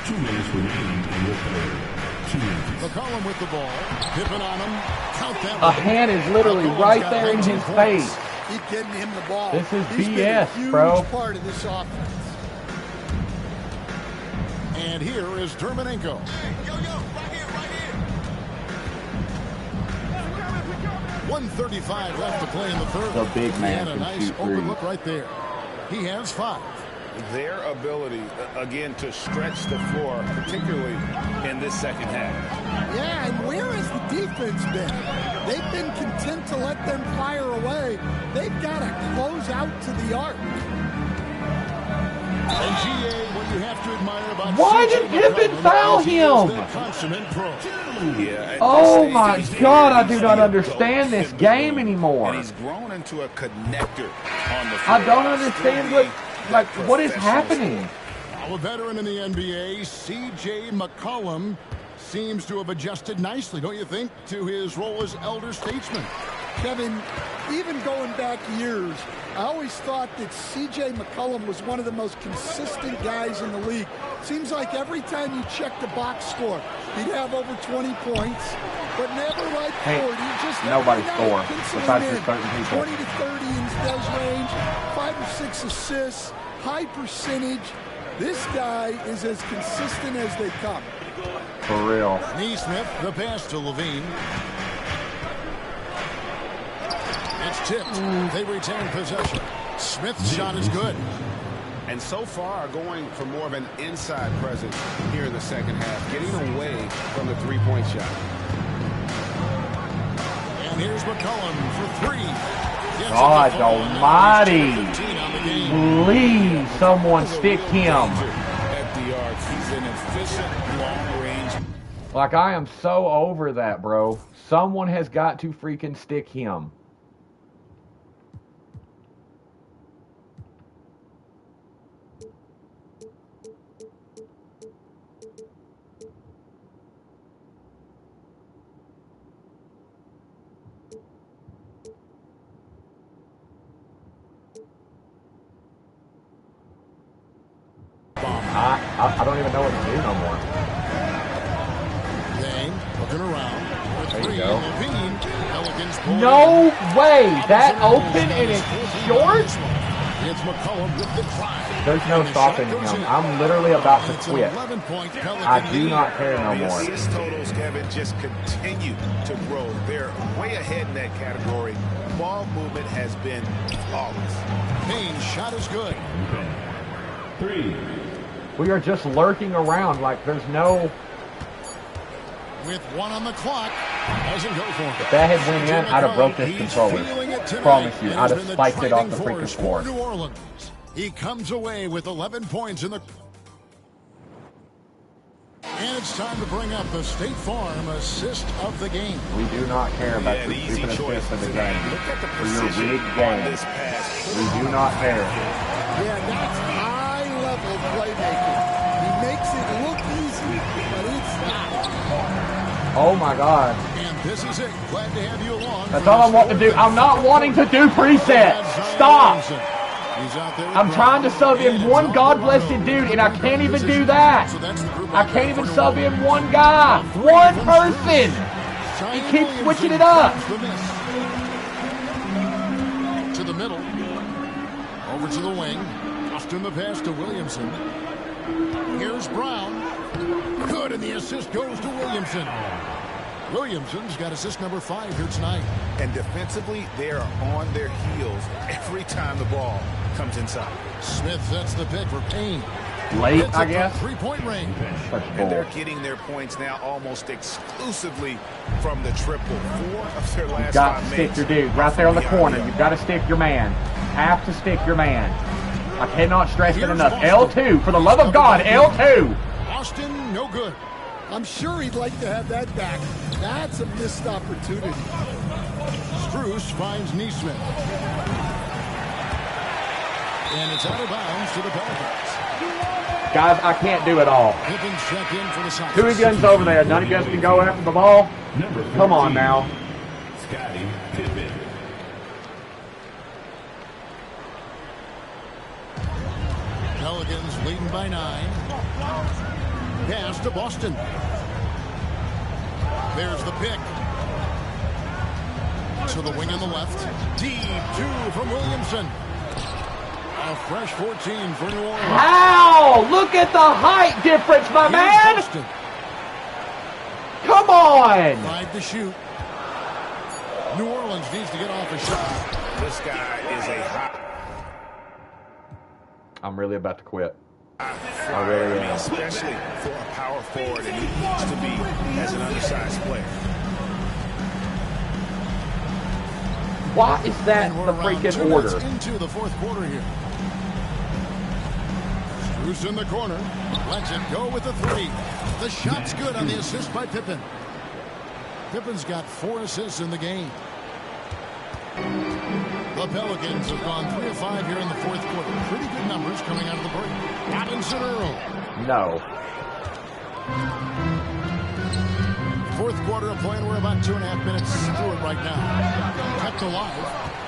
2 minutes remaining in the third. 2 minutes. McCollum with the ball. Pippen on him. Count that A one. hand is literally McCollum's right got there in 19 his points. face. Keep getting him the ball. This is He's been a BS, huge bro. part of this offense. And here is Dermanenko. 1:35 left to play in the third. The big man He had a can nice shoot open threes. look right there. He has 5. Their ability, again, to stretch the floor, particularly in this second half. Yeah, and where has the defense been? They've been content to let them fire away. They've got to close out to the arc. And GA, what you have to admire about Why did Pippen foul him? Oh my God, I do not understand this game anymore. And he's grown into a connector on the floor. I don't understand what is happening. Now a veteran in the NBA, C.J. McCollum, seems to have adjusted nicely, don't you think, to his role as elder statesman? Kevin, even going back years, I always thought that C.J. McCollum was one of the most consistent guys in the league. Seems like every time you check the box score, he'd have over 20 points, but never like 40. Just nobody score besides just certain people. 20 to 30 in his range, 5 or 6 assists, high percentage. This guy is as consistent as they come. For real. Neesmith, the pass to Levine. It's tipped. They retain possession. Smith's shot is good. And so far, going for more of an inside presence here in the second half, getting away from the three-point shot. And here's McCollum for 3. God almighty. Please, someone stick him. He's an efficient long-range. Like, I am so over that, bro. Someone has got to freaking stick him. I don't even know what to do no more. Dame looking around. There you go. No way! That open and it's short? It's McCollum with the drive. There's no stopping him. I'm literally about to quit. I do not care no more. The assist totals, Kevin, just continue to grow. They're way ahead in that category. Ball movement has been flawless. Payne's shot is good. 3. We are just lurking around like there's no... With 1 on the clock, doesn't go for it. If that had went in, I'd have broke this controller. Promise you, I'd have spiked it off the freaking floor. New Orleans. He comes away with 11 points in the... And it's time to bring up the State Farm assist of the game. We do not care about your stupid assist of the game. For your rigged game. We do not care. Yeah, that's high-level playmaking. He makes it look easy, but it's not. Oh my God. And this is it. Glad to have you along. That's all I want to do. I'm not wanting to do presets. Stop. I'm trying to sub in one God-blessed dude, and I can't even do that. I can't even sub in one guy. One person. He keeps switching it up. To the middle. Over to the wing. Austin the pass to Williamson. Here's Brown. Good, and the assist goes to Williamson. Williamson's got assist number 5 here tonight. And defensively, they are on their heels every time the ball comes inside. Smith sets the pick for Payne. Late, I guess. 3-point range. And they're getting their points now almost exclusively from the triple. 4 of their last 5 You've got to stick your dude right there on the corner. You've got to stick your man. Have to stick your man. I cannot stress it enough. L2, for the love of God, L2. Austin, no good. I'm sure he'd like to have that back. That's a missed opportunity. Strus finds Neesmith. And it's out of bounds to the Pelicans. Guys, I can't do it all. Pippin's check in for the Sox. 2 guns over there. None of you guys can go after the ball. Come on now. Scottie Pippen. Pelicans leading by 9. Pass to Boston. There's the pick. To the wing on the left. Deep 2 from Williamson. A fresh 14 for New Orleans. How? Look at the height difference, my man. Boston. Come on. 5 to shoot. New Orleans needs to get off a shot. This guy is a hot. I'm really about to quit. I really am. Especially for a power forward, and he needs to be as an undersized player. Why is that the freaking order? Into the fourth quarter here. Strus in the corner. Lets it go with the three. The shot's good on the assist by Pippen. Pippen's got 4 assists in the game. The Pelicans have gone 3 of 5 here in the fourth quarter. Pretty good numbers coming out of the break. Robinson Earl. No. Fourth quarter of play, and we're about 2.5 minutes through it right now. Kept alive.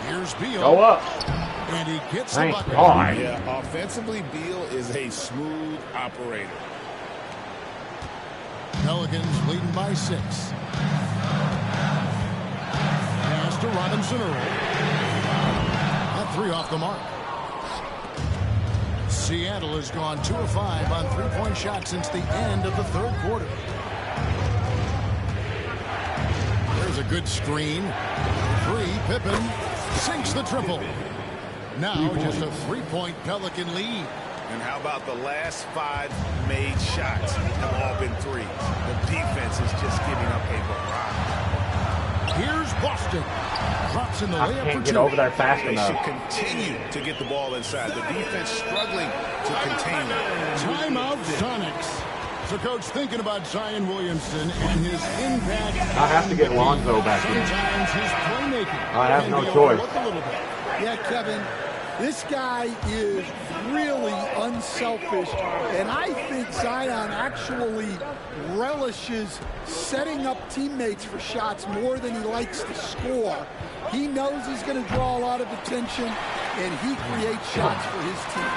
Here's Beal. Go up. And he gets Thank the bucket. God. Yeah, offensively, Beal is a smooth operator. Pelicans leading by 6. Pass to Robinson Earl. That 3 off the mark. Seattle has gone 2 of 5 on 3-point shots since the end of the third quarter. There's a good screen. 3, Pippen sinks the triple. Now just a 3-point Pelican lead. And how about the last 5 made shots have all been threes? The defense is just giving up a variety. Here's Boston. Drops in the I layup can't for get 2. over there fast They enough. should continue to get the ball inside. The defense struggling to contain them. Timeout Sonics. So, Coach, thinking about Zion Williamson and his impact. I have to get Lonzo back in. Sometimes his playmaking. I have can no be choice. overlooked a little bit. Yeah, Kevin, this guy is really unselfish, and I think Zion actually relishes setting up teammates for shots more than he likes to score. He knows he's going to draw a lot of attention, and he creates shots for his team.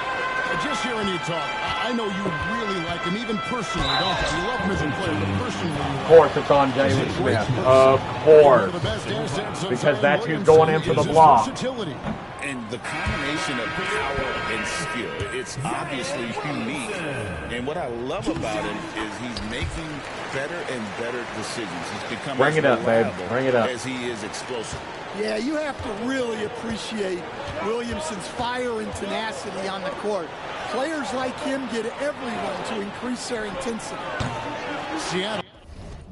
Just hearing you talk, I know you really like him, even personally, don't you? You love him as a player, but personally... Of course, it's on Jalen Smith. Of course. Because that's who's going in for the block. And the combination of power and skill, it's obviously unique. And what I love about him is he's making better and better decisions. He's becoming Bring it up, babe. Bring it up. As he is explosive. Yeah, you have to really appreciate Williamson's fire and tenacity on the court. Players like him get everyone to increase their intensity. Seattle.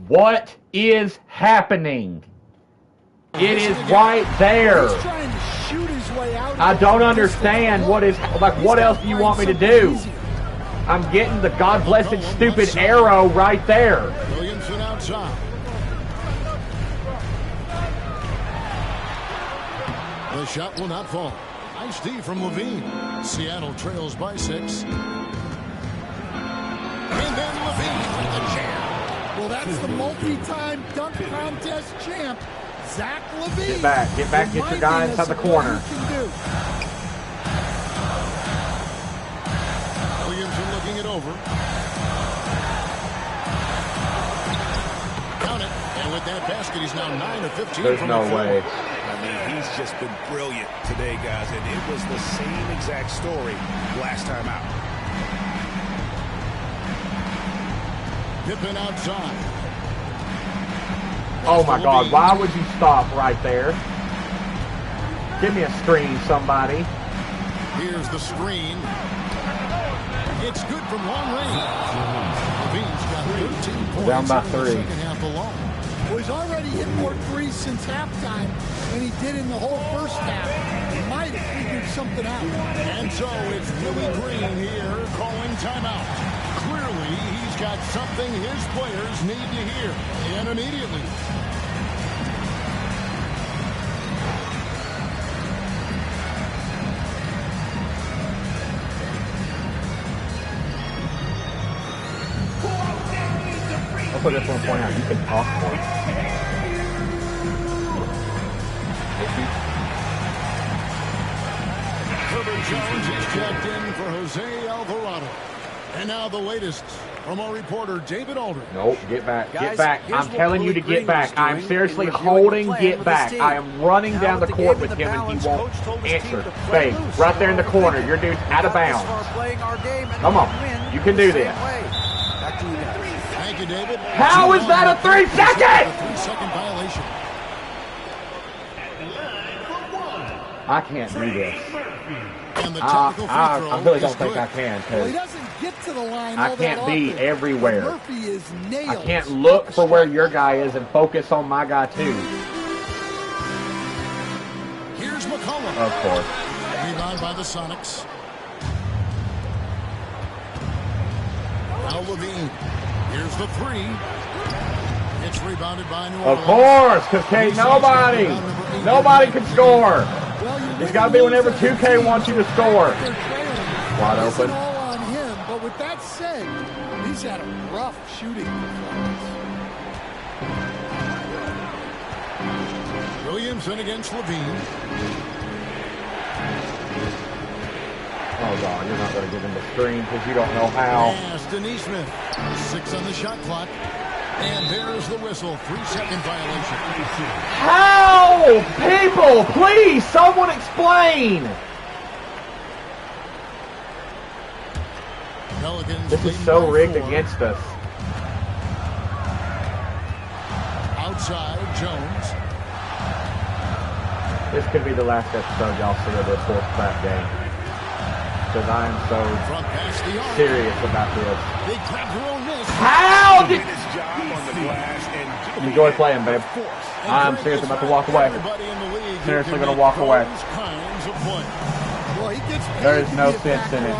What is happening? It is right there. He's trying to shoot his way out. I don't understand what is, like, what else do you want me to do? I'm getting the God-blessed stupid arrow right there. Williamson outside. The shot will not fall. Nice D from Levine. Seattle trails by 6. And then Levine with the jam. Well, that's the multi-time dunk contest champ, Zach Levine. Get back, get your guy inside the corner. Williamson looking it over. Count it. And with that basket, he's now 9 of 15. There's no way. I mean, he's just been brilliant today, guys, and it was the same exact story last time out. Pippen outside. Oh my God, why would you stop right there? Give me a screen, somebody. Here's the screen. It's good from long range. Levine's got 13 points. Down by 3. In the second half alone. Well, he's already hit more threes since halftime than he did in the whole first half. He might have figured something out. And so it's Willie Green here calling timeout. Clearly, he's got something his players need to hear, and immediately. Also, just want to point out, you can talk more. Herbert Jones is checked in for Jose Alvarado. And now the latest from our reporter, David Aldridge. Nope, get back, Guys, get back. here's I'm what telling you Willie to Green get back. was I am doing seriously in reviewing the holding plan get with back. his team. I am running Now down the with court game with in the him and balance, he won't coach told his team answer. to play Babe, loose. right there in the corner. Your dude's out of bounds. Come on, you can do this. Back to you guys. Thank you, David. How is that a 3-second? 3-second violation. I can't do this. And the technical free throw I really don't is think good. I can, Well, he because doesn't get to the line I all that can't be often, everywhere. but Murphy is nailed. I can't look for where your guy is and focus on my guy, too. Here's McCollum. Of course. Rebound by the Sonics. Now Levine. Here's the three. It's rebounded by New Orleans. Of course, because nobody can score. It's got to be whenever 2K wants you to score. Wide open. All on him, but with that said, he's had a rough shooting performance. Williamson against Levine. Oh, God, you're not going to give him the screen because you don't know how. Yes, Denise Smith. 6 on the shot clock. And there's the whistle. 3-second violation. How? People, please, someone explain. Pelicans This is so rigged against us. Outside, Jones. This could be the last episode y'all see of this horse crap game. Because I am so serious about this. They grab their own miss. How did... Enjoy playing, babe. I'm seriously about to walk away. Seriously going to walk away. There is no sense in it.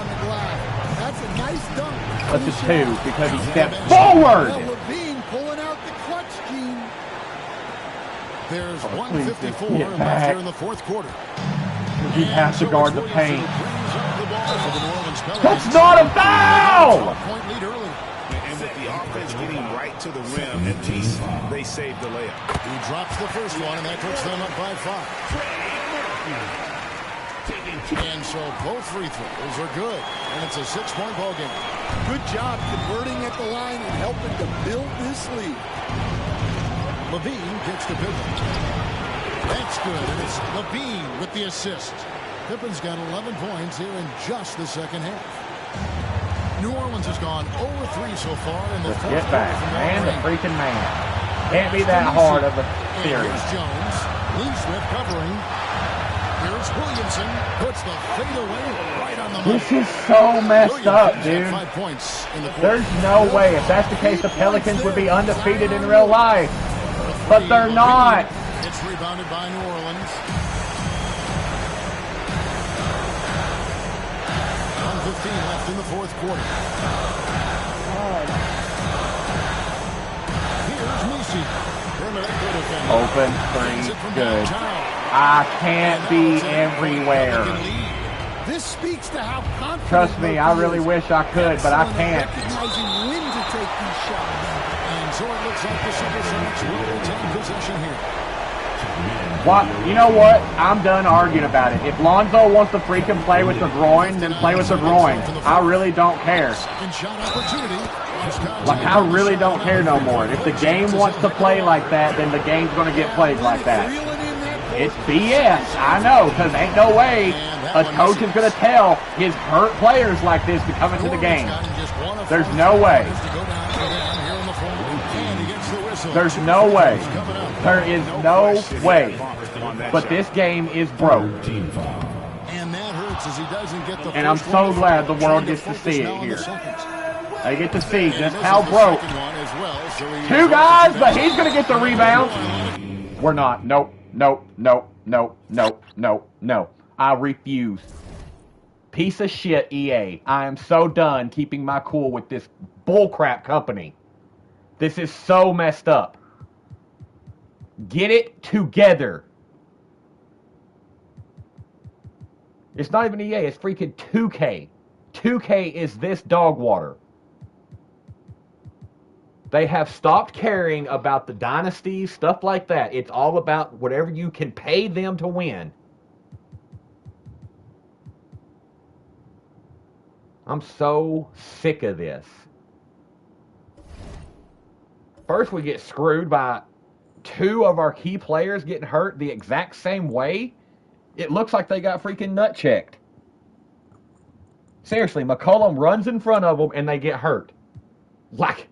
That's a nice dunk. That's a 2 because he stepped forward. Levine pulling out the clutch gene. There's 1:54 left here in the fourth quarter. You have to guard the paint. That's not a foul! Point lead early. And with the offense getting right to the rim, at least they saved the layup. He drops the first one, and that puts them up by 5. And so both free throws are good, and it's a 6-point ball game. Good job converting at the line and helping to build this lead. Levine gets to Pippen. That's good, and it's Levine with the assist. Pippen's got 11 points here in just the second half. New Orleans has gone 0-3 so far in the Let's fourth get back, quarter. man, the freaking man. Can't be that hard of a series. Here's Jones. Lee Smith covering. Here's Williamson. Puts the fade away right on the money. This is so messed up, dude. 5 points in the quarter. There's no way. If that's the case, the Pelicans would be undefeated in real life. But they're not. It's rebounded by New Orleans. 1:15 left in the fourth quarter. Here's Musi. Open, free, good. I can't be everywhere. This speaks to how confident. Trust me, I really wish I could, but I can't. Recognizing when to take these shots. And so it looks like the Supersonics will retain possession here. What? You know what? I'm done arguing about it. If Lonzo wants to freaking play with the groin, then play with the groin. I really don't care. Like, I really don't care no more. If the game wants to play like that, then the game's going to get played like that. It's BS. I know, because ain't no way a coach is going to tell his hurt players like this to come into the game. There's no way. There's no way. There is no way. But this game is broke. And that hurts as he doesn't get the And I'm so glad the world gets to see it here. They get to see just how broke. 2 guys, but he's going to get the rebound. We're not. Nope, nope, nope, nope, nope, nope, no. I refuse. Piece of shit, EA. I am so done keeping my cool with this bullcrap company. This is so messed up. Get it together. It's not even EA, it's freaking 2K. 2K is this dog water. They have stopped caring about the dynasties, stuff like that. It's all about whatever you can pay them to win. I'm so sick of this. First, we get screwed by 2 of our key players getting hurt the exact same way. It looks like they got freaking nut checked. Seriously, McCollum runs in front of them and they get hurt. Like,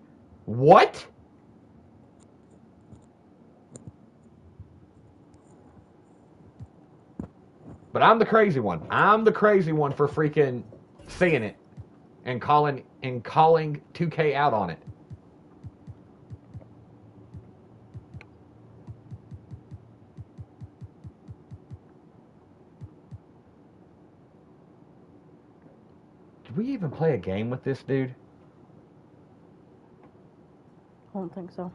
what? But I'm the crazy one. I'm the crazy one for freaking seeing it and calling 2K out on it. Did we even play a game with this dude? I don't think so.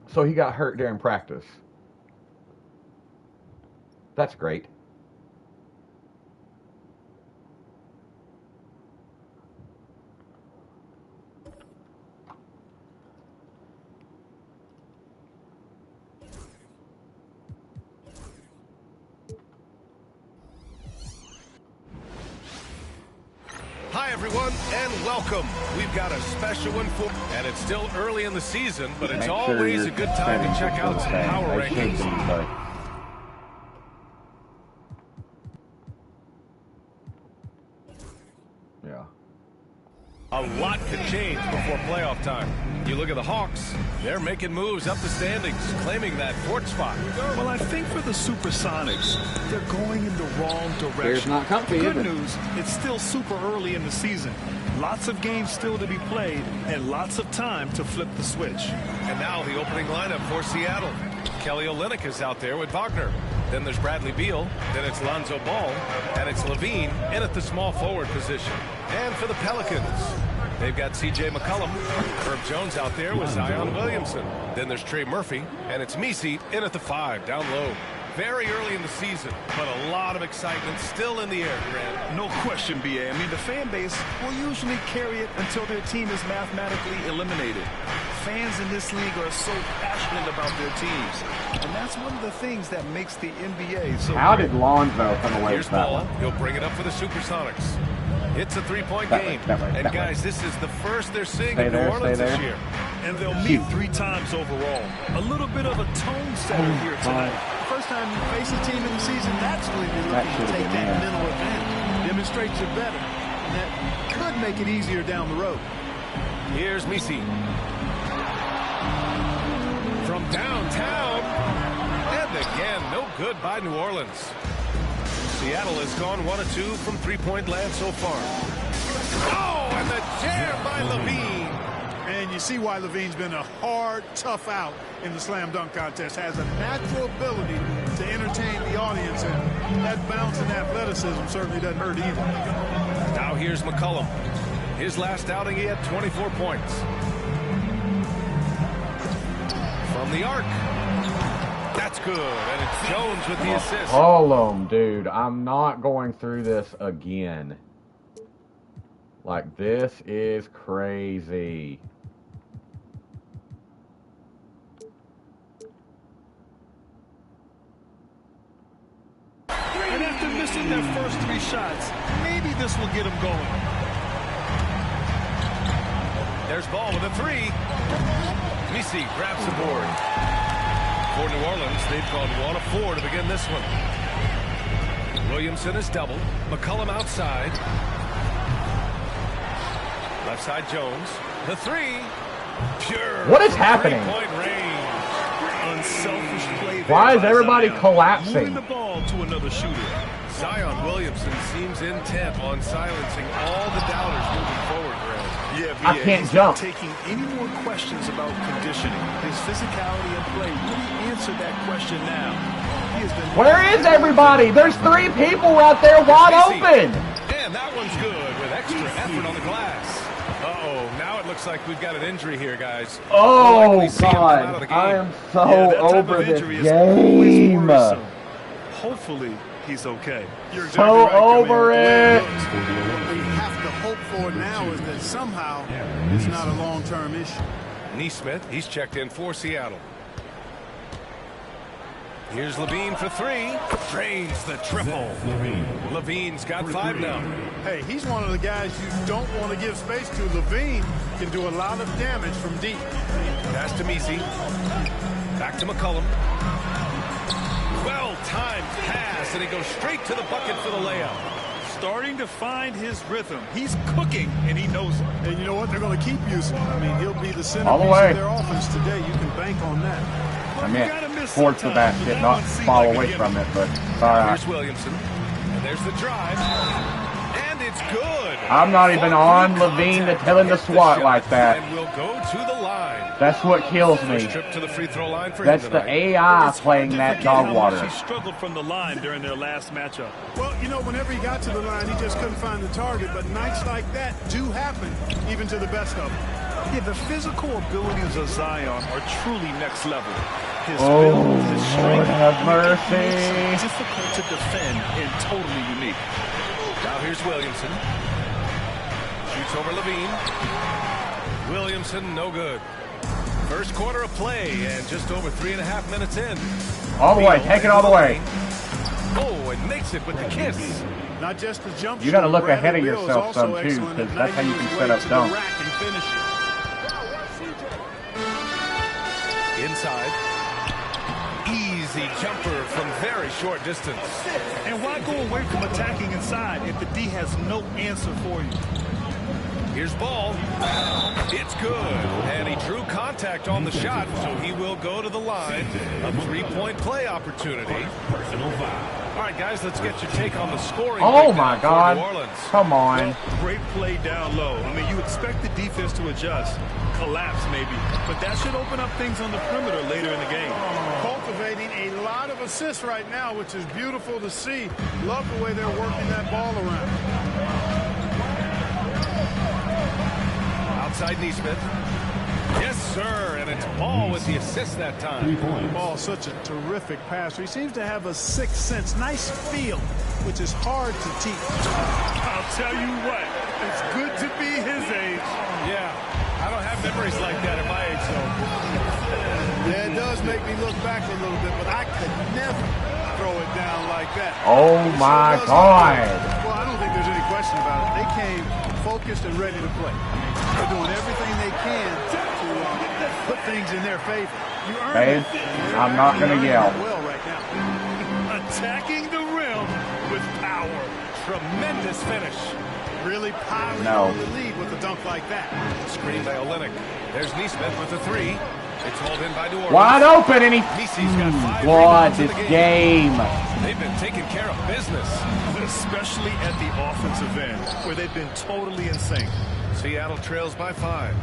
So he got hurt during practice. That's great. Hi, everyone, and welcome. We've got a special one for, and it's still early in the season, but it's always a good time to check out some power rankings. Yeah. A lot could change before playoff time. You look at the Hawks, they're making moves up the standings, claiming that fourth spot. Well, I think for the Supersonics, they're going in the wrong direction. Bears not comfy, Good is it? news, it's still super early in the season. Lots of games still to be played and lots of time to flip the switch. And now the opening lineup for Seattle. Kelly Olynyk is out there with Wagner. Then there's Bradley Beal. Then it's Lonzo Ball. And it's Levine in at the small forward position. And for the Pelicans, they've got C.J. McCollum. Herb Jones out there with Zion Williamson. Then there's Trey Murphy. And it's Messi in at the 5, down low. Very early in the season, but a lot of excitement still in the air, Grant. No question, B.A. I mean, the fan base will usually carry it until their team is mathematically eliminated. Fans in this league are so passionate about their teams, and that's one of the things that makes the NBA so How great. did Lonzo come away Here's with that Ball. one? He'll bring it up for the Supersonics. It's a three-point That game. way, And that guys, this is the first they're seeing Stay in there, New Orleans stay this there. year. And they'll meet 3 times overall. A little bit of a tone setter here tonight. First time you face a team in the season, that's when you're looking to take that mental advantage. Demonstrate you're better. And that could make it easier down the road. Here's Messi. From downtown. And again, no good by New Orleans. Seattle has gone 1 of 2 from three-point land so far. Oh, and the jam by Levine. And you see why Levine's been a hard, tough out in the slam dunk contest. Has a natural ability to entertain the audience, and that bounce and athleticism certainly doesn't hurt either. Now here's McCollum. His last outing, he had 24 points. From the arc. That's good, and it's Jones with the assist. Hold on, dude. I'm not going through this again. Like, this is crazy. And after missing their first 3 shots, maybe this will get them going. There's Ball with a 3. Messi grabs the board. For New Orleans, they've gone 1 of 4 to begin this one. Williamson is doubled. McCollum outside. Left side Jones. The 3. Pure. What is happening? 3-point range. Unselfish play there. Why is by everybody Zion. collapsing? Moving the ball to another shooter. Zion Williamson seems intent on silencing all the doubters moving forward, Grant. Yeah, I can't he's jump. not taking any more questions about conditioning. His physicality and play really answered that question now. He has been Where is everybody? There's 3 people right there wide open. And that one's good with extra effort on the glass. Uh-oh, now it looks like we've got an injury here, guys. We'll Oh, likely see him come out of the God. game. I am so Yeah, that type over of this injury is always game. worrisome. Hopefully, he's okay. You're So exactly right, over Camille. it. What we have to hope for now is that somehow it's not a long-term issue. Neesmith, he's checked in for Seattle. Here's Levine for 3. Drains the triple. Levine's got 5 now. Hey, he's one of the guys you don't want to give space to. Levine can do a lot of damage from deep. Pass to Messi. Back to McCollum. Well-timed pass, and he goes straight to the bucket for the layup. Starting to find his rhythm. He's cooking, and he knows it. And you know what? They're going to keep using him. I mean, he'll be the All the centerpiece way. of their offense today. You can bank on that. I meant towards the basket, not fall away from it, but it's all right. Here's Williamson. There's the drive. And it's good. I'm not even on Levine to tell him to swat like that. And we'll go to the line. That's what kills me. First trip to the free throw line for That's him the tonight. AI playing that dog water. He struggled from the line during their last matchup. Well, you know, whenever he got to the line, he just couldn't find the target. But nights like that do happen, even to the best of them. Yeah, the physical abilities of Zion are truly next level. His Oh, build, his strength, Lord have it mercy. makes him difficult to defend and totally unique. Now here's Williamson. Shoots over Levine. Williamson, no good. First quarter of play and just over 3.5 minutes in. All the way, take it all the way. Oh, and makes it with the kiss. Not just the jump You got to shot, look Bradley ahead of Beal is yourself also some too, excellent because at that's how you knifing can his set way up to the dunks. rack and finish it. Inside. Easy jumper from very short distance. And why go away from attacking inside if the D has no answer for you? Here's Ball. It's good. And he drew contact on the shot, so he will go to the line. A three-point play opportunity. All right, guys, let's get your take on the scoring. Oh, my God. New Orleans. Come on. Well, great play down low. I mean, you expect the defense to adjust, collapse maybe, but that should open up things on the perimeter later in the game. Cultivating a lot of assists right now, which is beautiful to see. Love the way they're working that ball around. Outside Neesmith. Yes, sir, and it's Ball with the assist that time. 3 points. Ball, such a terrific passer. He seems to have a sixth sense, nice feel, which is hard to teach. I'll tell you what, it's good to be his age. Yeah, I don't have memories like that at my age, though. Yeah, it does make me look back a little bit, but I could never throw it down like that. Oh, my God. Well, I don't think there's any question about it. They came focused and ready to play. They're doing everything they can to put things in their favor. You earned Babe, it. I'm not going to yell. Well right now. Attacking the rim with power. Tremendous finish. Really piling No. on the lead with a dunk like that. Screen by Olynyk. There's Neesmith with a three. It's hauled in by New Orleans. Wide open, and he... Niecy's got 5 God, rebounds in this the game. They've been taking care of business. Especially at the offensive end, where they've been totally in sync. Seattle trails by 5.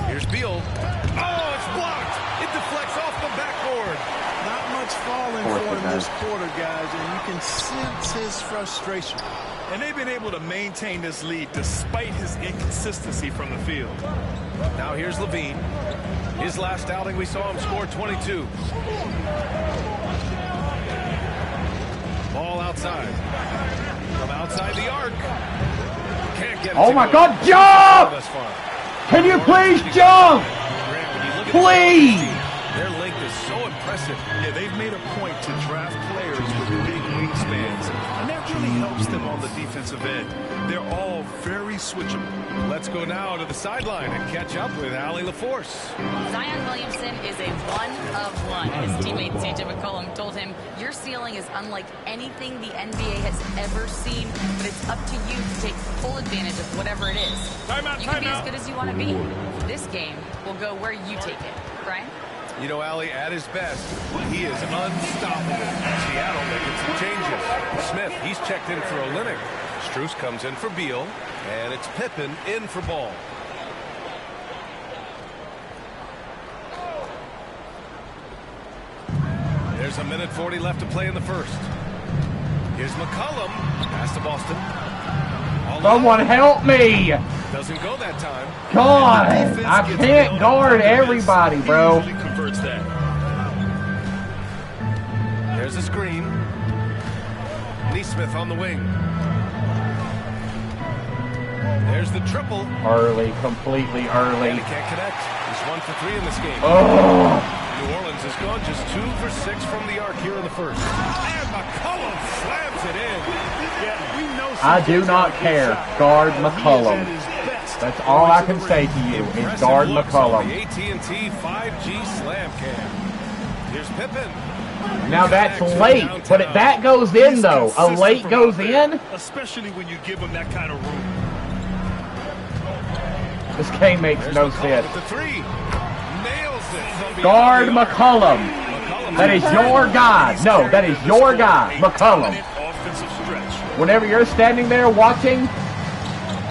Here's Beal. Oh, it's blocked. It deflects off the backboard. Not much falling Fourth for him and this quarter, guys, and you can sense his frustration. And they've been able to maintain this lead despite his inconsistency from the field. Now here's Levine. His last outing, we saw him score 22. Ball outside. From outside the arc. Can't get it. Oh, my God, jump! Thus far. Can you please jump? Please! Their length is so impressive. Yeah, they've made a point to draft players with big wingspans, and that really helps them on the defensive end. They're all very switchable. Let's go now to the sideline and catch up with Allie LaForce. Zion Williamson is a one of one. His teammate CJ McCollum told him, your ceiling is unlike anything the NBA has ever seen, but it's up to you to take full advantage of whatever it is. You can be as good as you want to be. This game will go where you take it. Brian? You know, Allie, at his best, he is unstoppable. Seattle making some changes. Smith, he's checked in for Olynyk. Strus comes in for Beal, and it's Pippen in for Ball. There's a minute 40 left to play in the first. Here's McCollum. Pass to Boston. Someone help me! Doesn't go that time. God, I can't guard everybody, bro. Converts that. There's a screen. Neesmith on the wing. There's the triple. Early, completely early. And he can't connect. He's 1 for 3 in this game. Oh. New Orleans has gone just 2 for 6 from the arc here in the first. And McCollum slams it in. Yeah, we know I do not care. Guard McCollum. That's all I can say to you is guard McCollum. The AT&T 5G slam cam. Here's Pippen. Now that's late, but that goes in though. A late goes in? Especially when you give him that kind of room. This game makes no sense. The three. Nails it. Guard McCollum. That is your guy. No, that is your guy, McCollum. whenever you're standing there watching,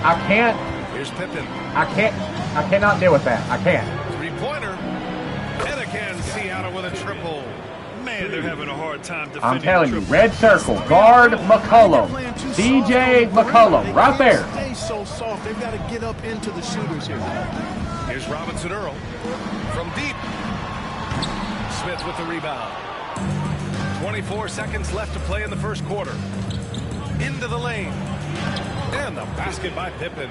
I can't. Here's Pippen. I cannot deal with that. I can't. Three-pointer. And again, Seattle with a triple. Man, they're having a hard time defending. I'm telling you, red circle, guard McCollum, DJ McCollum, right there. Stay so soft. They've got to get up into the shooters here. Here's Robinson Earl from deep. Smith with the rebound. 24 seconds left to play in the first quarter. Into the lane. And the basket by Pippen.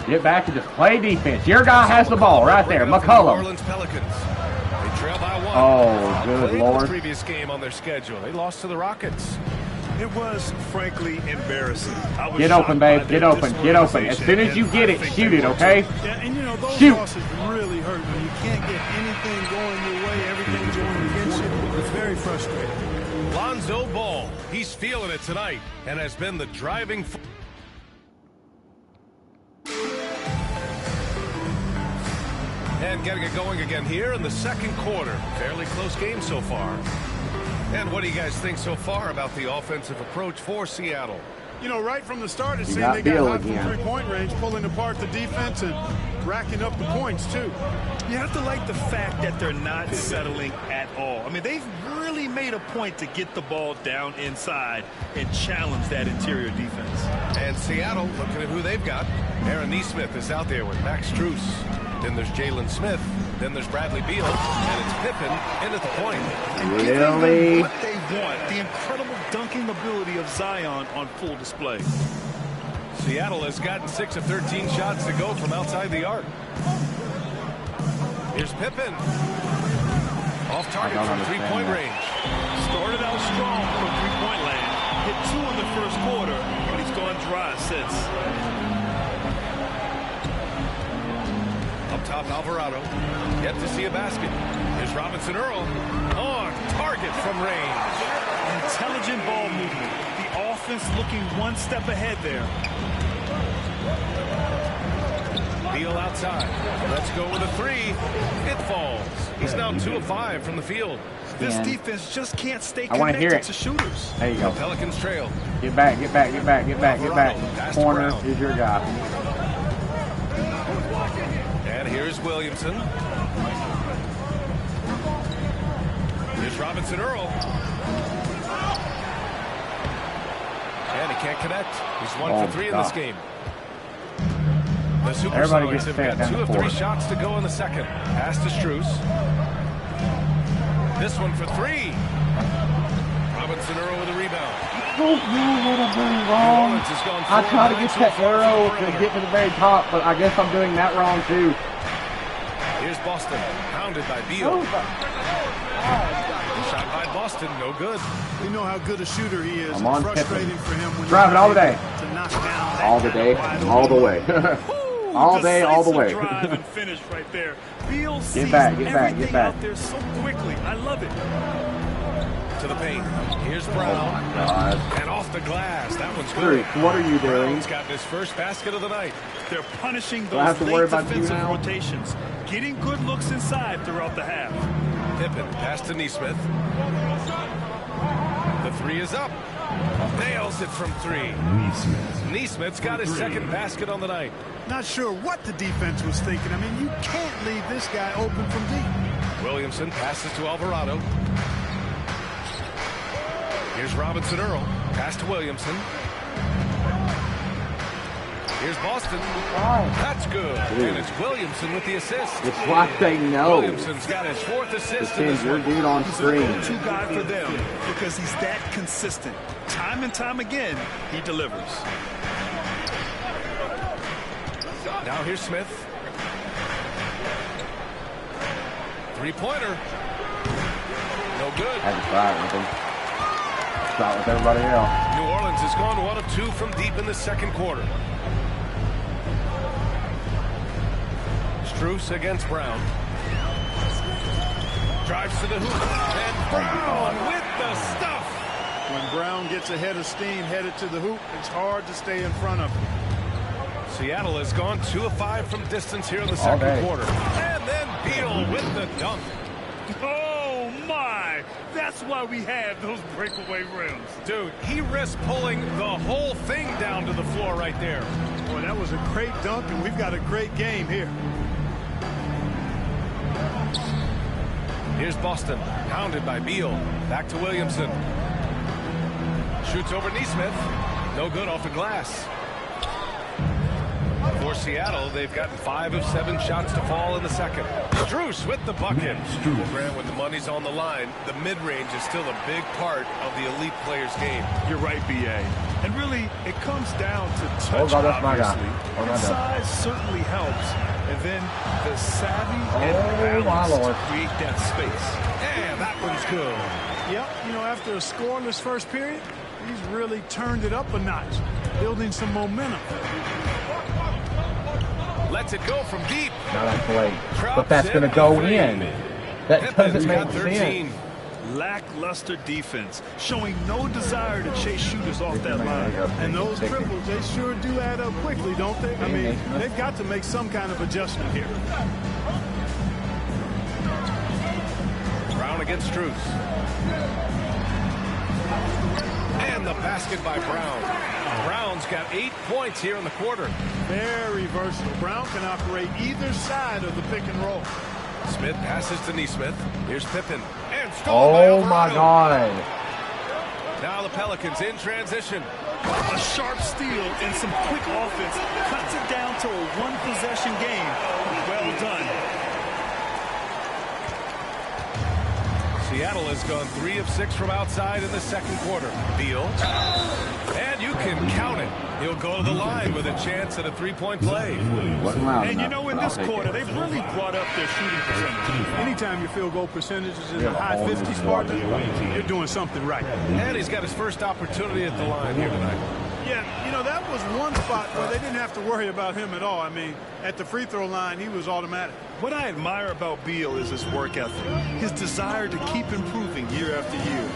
Get back and just play defense. Your guy has the ball right there, McCollum. New Orleans Pelicans. They trail by one. Oh, good Lord. The previous game on their schedule. They lost to the Rockets. It was, frankly, embarrassing. Get open, babe. Get open. Get open. As soon as you get it, shoot it, okay? Yeah, and you know, those shoot. losses really hurt when you can't get anything going your way, everything's going against you. It's very frustrating. Lonzo Ball. He's feeling it tonight and has been the driving force. And getting it going again here in the second quarter. Fairly close game so far. And what do you guys think so far about the offensive approach for Seattle? You know, right from the start, it seemed they got hot from three-point range, pulling apart the defense and racking up the points, too. You have to like the fact that they're not settling at all. I mean, they've really made a point to get the ball down inside and challenge that interior defense. And Seattle, looking at who they've got. Aaron Nesmith is out there with Max Strus. Then there's Jalen Smith. Then there's Bradley Beal. And it's Pippen in at the point. Really? What they want, the incredible dunking ability of Zion on full display. Seattle has gotten 6 of 13 shots to go from outside the arc. Here's Pippen. Off target from three-point range. Started out strong from three-point land. Hit 2 in the first quarter, but he's gone dry since. Up top, Alvarado. Yet to see a basket. Here's Robinson Earl. On target from range. Intelligent ball movement. The offense looking one step ahead there. Beal outside. Let's go with a three. It falls. He's now 2 of 5 from the field. This defense just can't stay I want to hear connected it. to shooters. There you go. The Pelicans trail. Get back, get back, get back, get back, get back. Corner is your guy. And here's Williamson. Here's Robinson Earl. And he can't connect. He's 1 for 3 in this game. The Supersonics have got 2 of 3 shots to go in the second. Pass to Strus. This one for 3. Robinson Earl with a rebound. Don't know what I'm doing wrong. I try to get that arrow to get to the very top, but I guess I'm doing that wrong too. Here's Boston, pounded by Beal. Shot by Boston, no good. We know how good a shooter he is. I'm on frustrating for him when driving all the day. to knock down All the day, all the way. All day, all the way. Drive and finish right there. Beal Get back, get back, everything get back. out there so quickly. I love it. To the paint. Here's Brown. And off the glass. That one's good. What are you doing? Brown's gotten his first basket of the night. They're punishing Do I have those to worry late about you defensive now? rotations. Getting good looks inside throughout the half. Pippen, pass to Nesmith. The 3 is up. Nails it from 3. Nesmith's got his second basket on the night. Not sure what the defense was thinking. I mean, you can't leave this guy open from deep. Williamson passes to Alvarado. Here's Robinson Earl. Pass to Williamson. Here's Boston. That's good. And it's Williamson with the assist. It's like they know. Williamson's got his 4th assist in Send this your one. dude on screen. He's a go-to guy for them because he's that consistent. Time and time again, he delivers. Now here's Smith. Three-pointer. No good. Had to try it with him. Try it with everybody else. New Orleans has gone 1 of 2 from deep in the second quarter. Strus against Brown. Drives to the hoop. And Brown with the stuff. When Brown gets ahead of steam, headed to the hoop, it's hard to stay in front of him. Seattle has gone 2 of 5 from distance here in the second quarter. And then Beal with the dunk. Oh, my. That's why we have those breakaway rims. Dude, he risked pulling the whole thing down to the floor right there. Boy, that was a great dunk, and we've got a great game here. Here's Boston, pounded by Beal. Back to Williamson. Shoots over Neesmith. No good off the glass. For Seattle, they've gotten 5 of 7 shots to fall in the second. Strus with the bucket. Grant, when the money's on the line, the mid-range is still a big part of the elite player's game. You're right, B.A. And really, it comes down to touch, Oh, God, that's my guy. obviously. Oh, my And God. size certainly helps. And then the savvy Oh, and my balance Lord. to create that space. And that one's good. Yep, you know, after a scoreless first period, he's really turned it up a notch, building some momentum. Lets it go from deep. Now that's late. But that's going to go in. That doesn't make sense. Lackluster defense, showing no desire to chase shooters off that line. And those triples, they sure do add up quickly, don't they? I mean, they've got to make some kind of adjustment here. Brown against Strus. And the basket by Brown. Brown's got 8 points here in the quarter. Very versatile. Brown can operate either side of the pick and roll. Smith passes to Neesmith. Here's Pippen. And stolen by Oh, my Alvarado. God. Now the Pelicans in transition. A sharp steal and some quick offense cuts it down to a one-possession game. Well done. Seattle has gone 3 of 6 from outside in the second quarter. Beal. And you can count it. He'll go to the line with a chance at a three-point play. And you know, in this quarter, they've really brought up their shooting percentage. Anytime your field goal percentage is in the high 50s, partner, you're doing something right. And he's got his first opportunity at the line here tonight. Yeah, you know, that was one spot where they didn't have to worry about him at all. I mean, at the free throw line, he was automatic. What I admire about Beal is his work ethic, his desire to keep improving year after year.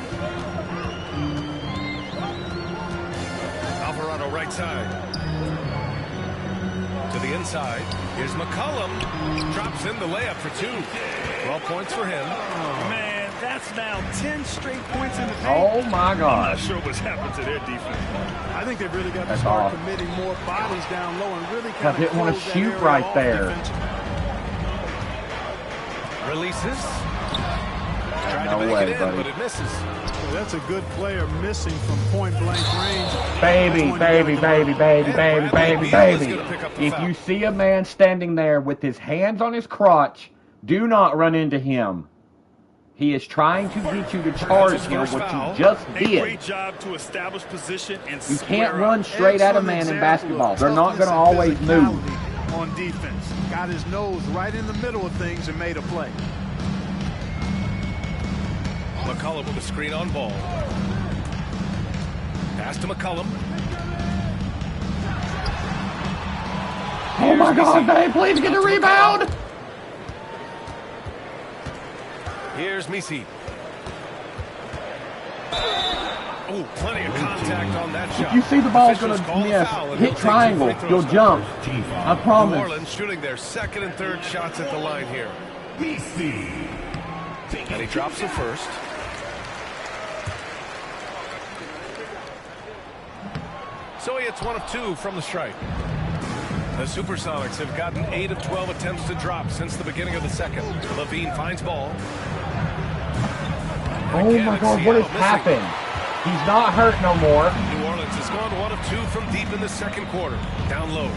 Alvarado right side. To the inside. Here's McCollum. Drops in the layup for 2. 12 points for him. Man, that's now 10 straight points in the paint. Oh, my God. I'm not sure what's happened to their defense. I think they've really got to That's start off. committing more bodies down low and really I kind of didn't want to close that shoot area right off there. defensively. Releases. Tried to No make way, it in, buddy. but it misses. Well, that's a good player missing from point-blank range. Baby, baby, baby, baby, baby, baby, baby. If you see a man standing there with his hands on his crotch, do not run into him. He is trying to get you to charge him what you just A did. great job to establish position and You can't square run up. straight at a man in basketball. They're not going to always move. On defense. Got his nose right in the middle of things and made a play. McCollum with a screen on ball. Pass to McCollum. Oh my God, babe, please get the rebound. Here's Misi. Oh, plenty of contact on that shot. If you see the ball's going Officials call to a miss, foul, and hit he'll take triangle, some free you'll throws. jump. I New promise. Orleans shooting their second and third shots at the line here. And he drops the first. So he hits 1 of 2 from the stripe. The Supersonics have gotten 8 of 12 attempts to drop since the beginning of the second. Levine finds ball. Oh my God, what has happened? He's not hurt no more. New Orleans has gone 1 of 2 from deep in the second quarter. Down low.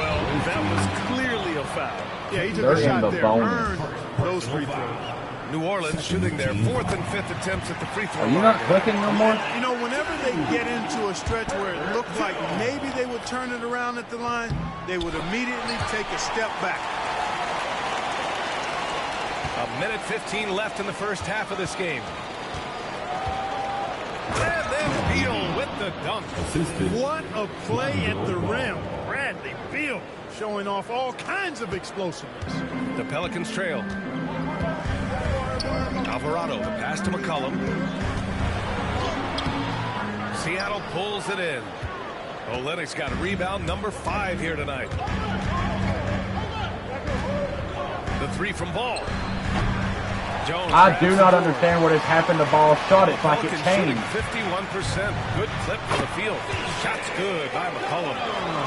Well, that was clearly a foul. Yeah, he took They're a in shot the there. bonus. Earned those free throws. New Orleans shooting their 4th and 5th attempts at the free throw Are you line. not clicking no more? You know, whenever they get into a stretch where it looked like maybe they would turn it around at the line, they would immediately take a step back. A minute 15 left in the first half of this game. And then Beal with the dunk. What a play at the rim. Bradley Beal showing off all kinds of explosiveness. The Pelicans trail. Alvarado, the pass to McCollum. Seattle pulls it in. Olynyk's got a rebound, number 5 here tonight. The 3 from Ball. Jones I do not understand what has happened to ball shot. It's like it changed. 51%. Good clip for the field. Shot's good by McCollum.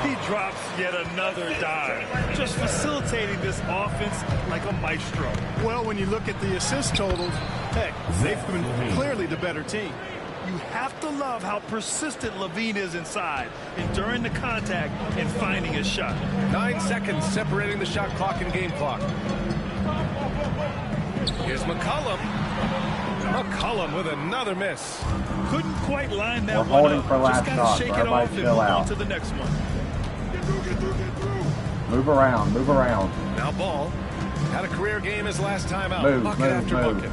He drops yet another dime, just facilitating this offense like a maestro. Well, when you look at the assist totals, heck, they've been clearly the better team. You have to love how persistent Levine is inside, enduring the contact and finding his shot. 9 seconds separating the shot clock and game clock. Here's McCollum. McCollum with another miss. Couldn't quite line that We're one holding up. for last Just shot, gotta shake so it off everybody and chill move out. on to the next one. Move around, move around. Now Ball had a career game his last time out. Move, bucket move, after move. bucket.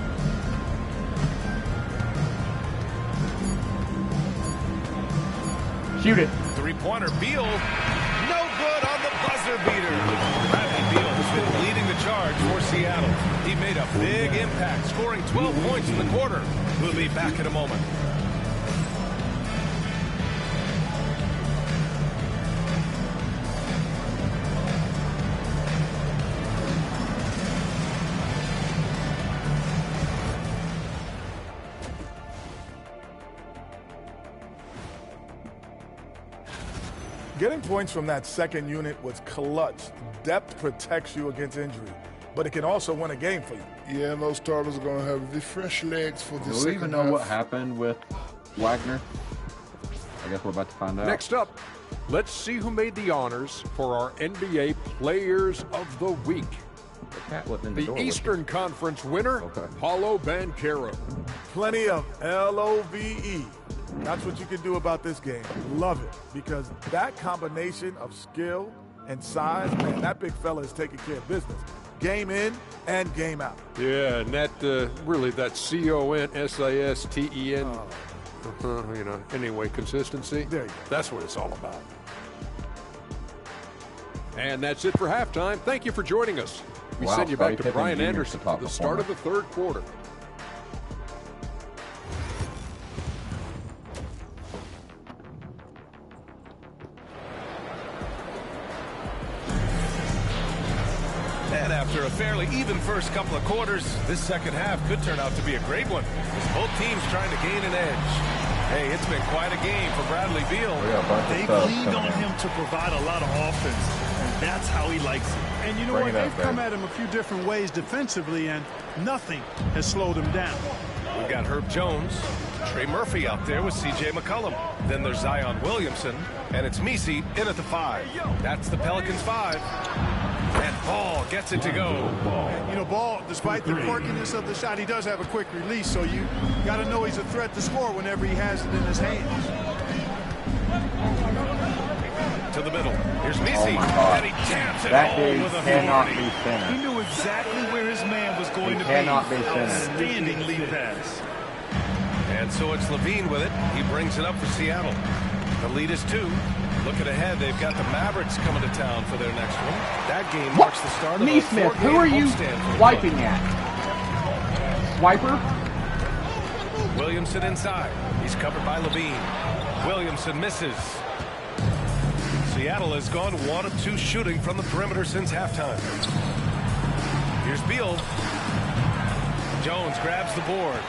Shoot it. Three-pointer, Beal. No good on the buzzer beater. Bradley Beal has been leading the charge for Seattle. He made a big impact, scoring 12 points in the quarter. We'll be back in a moment. Getting points from that second unit was clutch. Depth protects you against injury, but it can also win a game for you. Yeah, and those starters are going to have the fresh legs for the Do second we even know half. what happened with Wagner? I guess we're about to find out. Next up, let's see who made the honors for our NBA Players of the Week. The cat was in the door The with Eastern Conference winner, Paulo Banchero. Plenty of LOVE. That's what you can do about this game. Love it, because that combination of skill and size, man, that big fella is taking care of business. Game in and game out. Yeah, and that really that CONSISTEN. You know, anyway, consistency. There you go. That's what it's all about. And that's it for halftime. Thank you for joining us. We Wow, send you Scottie back to Pippen Brian Jr. 's Anderson the top for the start performer. of the third quarter. And after a fairly even first couple of quarters, this second half could turn out to be a great one, as both teams trying to gain an edge. Hey, it's been quite a game for Bradley Beal. They leaned on him to provide a lot of offense, and that's how he likes it. And you know what? They've come at him a few different ways defensively, and nothing has slowed him down. We've got Herb Jones, Trey Murphy out there with C.J. McCollum. Then there's Zion Williamson, and it's Messi in at the 5. That's the Pelicans 5. And Ball gets it to go. You know, Ball, despite the quirkiness of the shot, he does have a quick release, so you got to know he's a threat to score whenever he has it in his hands. To the middle. Here's Messi, and he taps it That home dude with a cannot authority. be center. He knew exactly where his man was going to be. Cannot be center. Outstanding lead pass. And so it's Levine with it. He brings it up for Seattle. The lead is 2. Looking ahead, they've got the Mavericks coming to town for their next one. That game marks the start of a Neesmith, who are you wiping at? Swiper? Williamson inside. He's covered by Levine. Williamson misses. Seattle has gone 1 of 2 shooting from the perimeter since halftime. Here's Beal. Jones grabs the board.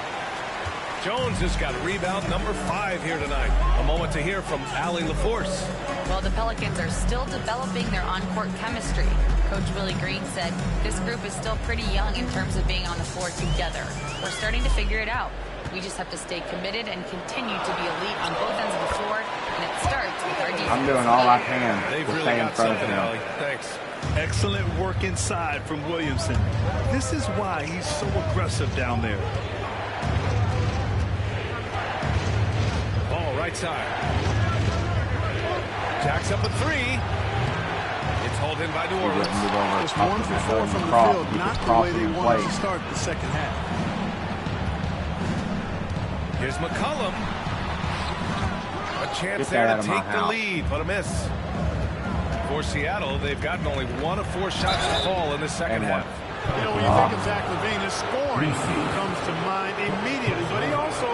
Jones has got rebound number 5 here tonight. A moment to hear from Allie LaForce. Well, the Pelicans are still developing their on-court chemistry. Coach Willie Green said this group is still pretty young in terms of being on the floor together. We're starting to figure it out. We just have to stay committed and continue to be elite on both ends of the floor, and it starts with our defense. I'm doing all I can They've to really stay in got front of something, him. Allie. Thanks. Excellent work inside from Williamson. This is why he's so aggressive down there. Ball right side. Jacks up a 3. It's hauled in by New Orleans. Just 1 for 4 from the field, not the way they wanted to start the second half. Here's McCollum. A chance Get there that to out of my take the house. lead, but a miss. For Seattle, they've gotten only 1 of 4 shots to fall in the second half. You know, when you think of Zach LaVine, his scoring comes to mind immediately, but he also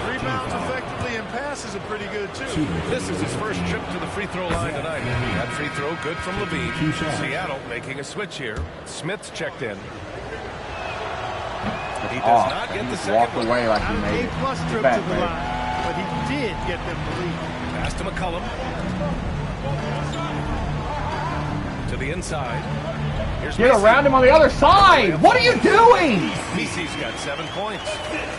rebounds effectively and passes are pretty good, too. This is his first trip to the free throw line tonight. That free throw good from Levine. Seattle making a switch here. Smith's checked in. The He does not get the second walked away like he Not made an it. A-plus trip Back, to the baby. line, but he did get them to lead. Pass to McCollum. To the inside. Here's Get Macy. around him on the other side. What are you doing? Macy's got 7 points.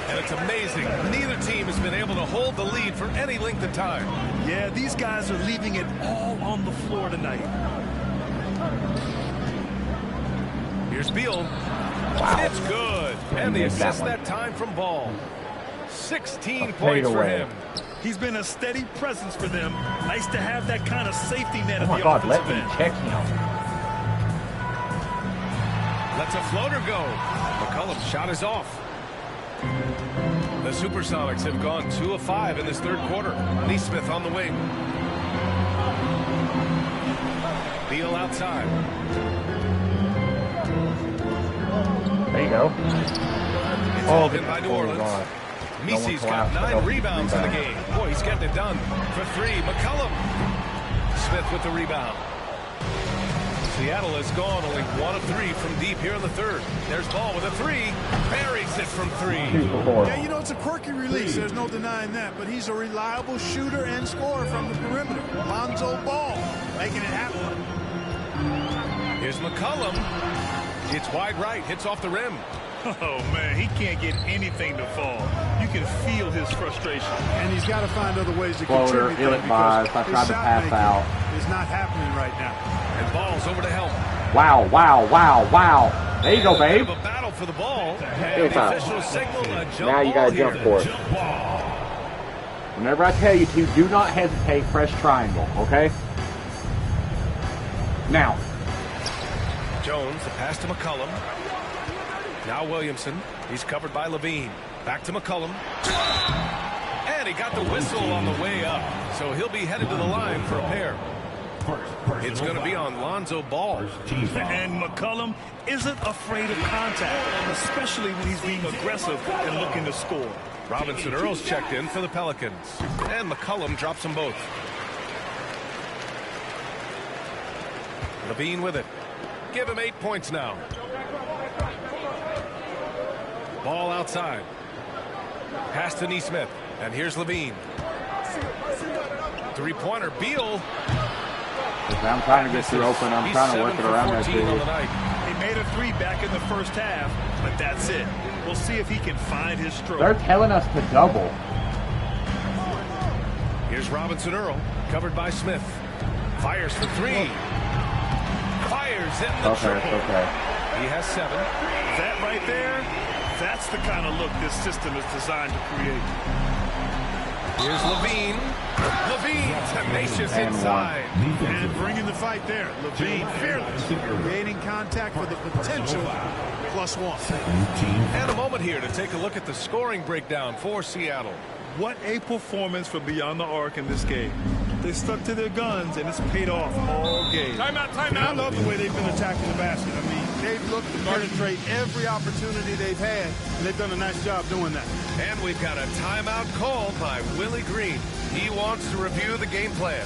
And it's amazing. Neither team has been able to hold the lead for any length of time. Yeah, these guys are leaving it all on the floor tonight. Here's Beal. Wow. It's good. And the missed that assist one. that time from Ball. 16 A points for fadeaway. him. He's been a steady presence for them. Nice to have that kind of safety net Oh at my the God, let offensive me end. check him. Lets a floater go. McCollum's shot is off. The Supersonics have gone 2 of 5 in this third quarter. Neesmith on the wing. Beal outside. There you go. It's Oh, in by New Orleans. God. Macy's No one got collapsed. 9 Help. rebounds in the game. Boy, he's getting it done. For 3, McCollum. Smith with the rebound. Seattle has gone only 1 of 3 from deep here in the third. There's Ball with a 3. Buries it from 3. Yeah, you know, it's a quirky release. There's no denying that. But he's a reliable shooter and scorer from the perimeter. Lonzo Ball making it happen. Here's McCollum. It's wide right. Hits off the rim. Oh, man, he can't get anything to fall. You can feel his frustration. And he's got to find other ways to Floater, contribute ill there because advised. I his tried to shot pass making out. is not happening right now. And Ball's over to help. Wow, wow, wow, wow. There you go, babe. A battle for the ball. Good And the foul. officials signal a jump Now you ball gotta jump here. for it. Whenever I tell you to, do not hesitate, fresh triangle, okay? Now. Jones, the pass to McCollum. Now Williamson. He's covered by Levine. Back to McCollum. And he got the whistle on the way up. So he'll be headed to the line for a pair. It's going to be on Lonzo Ball. And McCollum isn't afraid of contact, especially when he's being aggressive and looking to score. Robinson Earl's checked in for the Pelicans. And McCollum drops them both. Levine with it. Give him 8 points now. Ball outside. Pass to Neesmith. And here's Levine. Three-pointer. Beal. I'm trying to get through open. I'm trying to work it around that dude. He made a 3 back in the first half, but that's it. We'll see if he can find his stroke. They're telling us to double. Here's Robinson Earl, covered by Smith. Fires for 3. Fires in the triple. Okay. He has 7. That right there, that's the kind of look this system is designed to create. Here's Levine. Levine, tenacious inside. And bringing the fight there. Levine, fearless. Creating contact for the potential +1. And a moment here to take a look at the scoring breakdown for Seattle. What a performance from beyond the arc in this game. They stuck to their guns, and it's paid off all game. Timeout. I love the way they've been attacking the basket. I mean, they've looked to penetrate every opportunity they've had, and they've done a nice job doing that. And we've got a timeout called by Willie Green. He wants to review the game plan.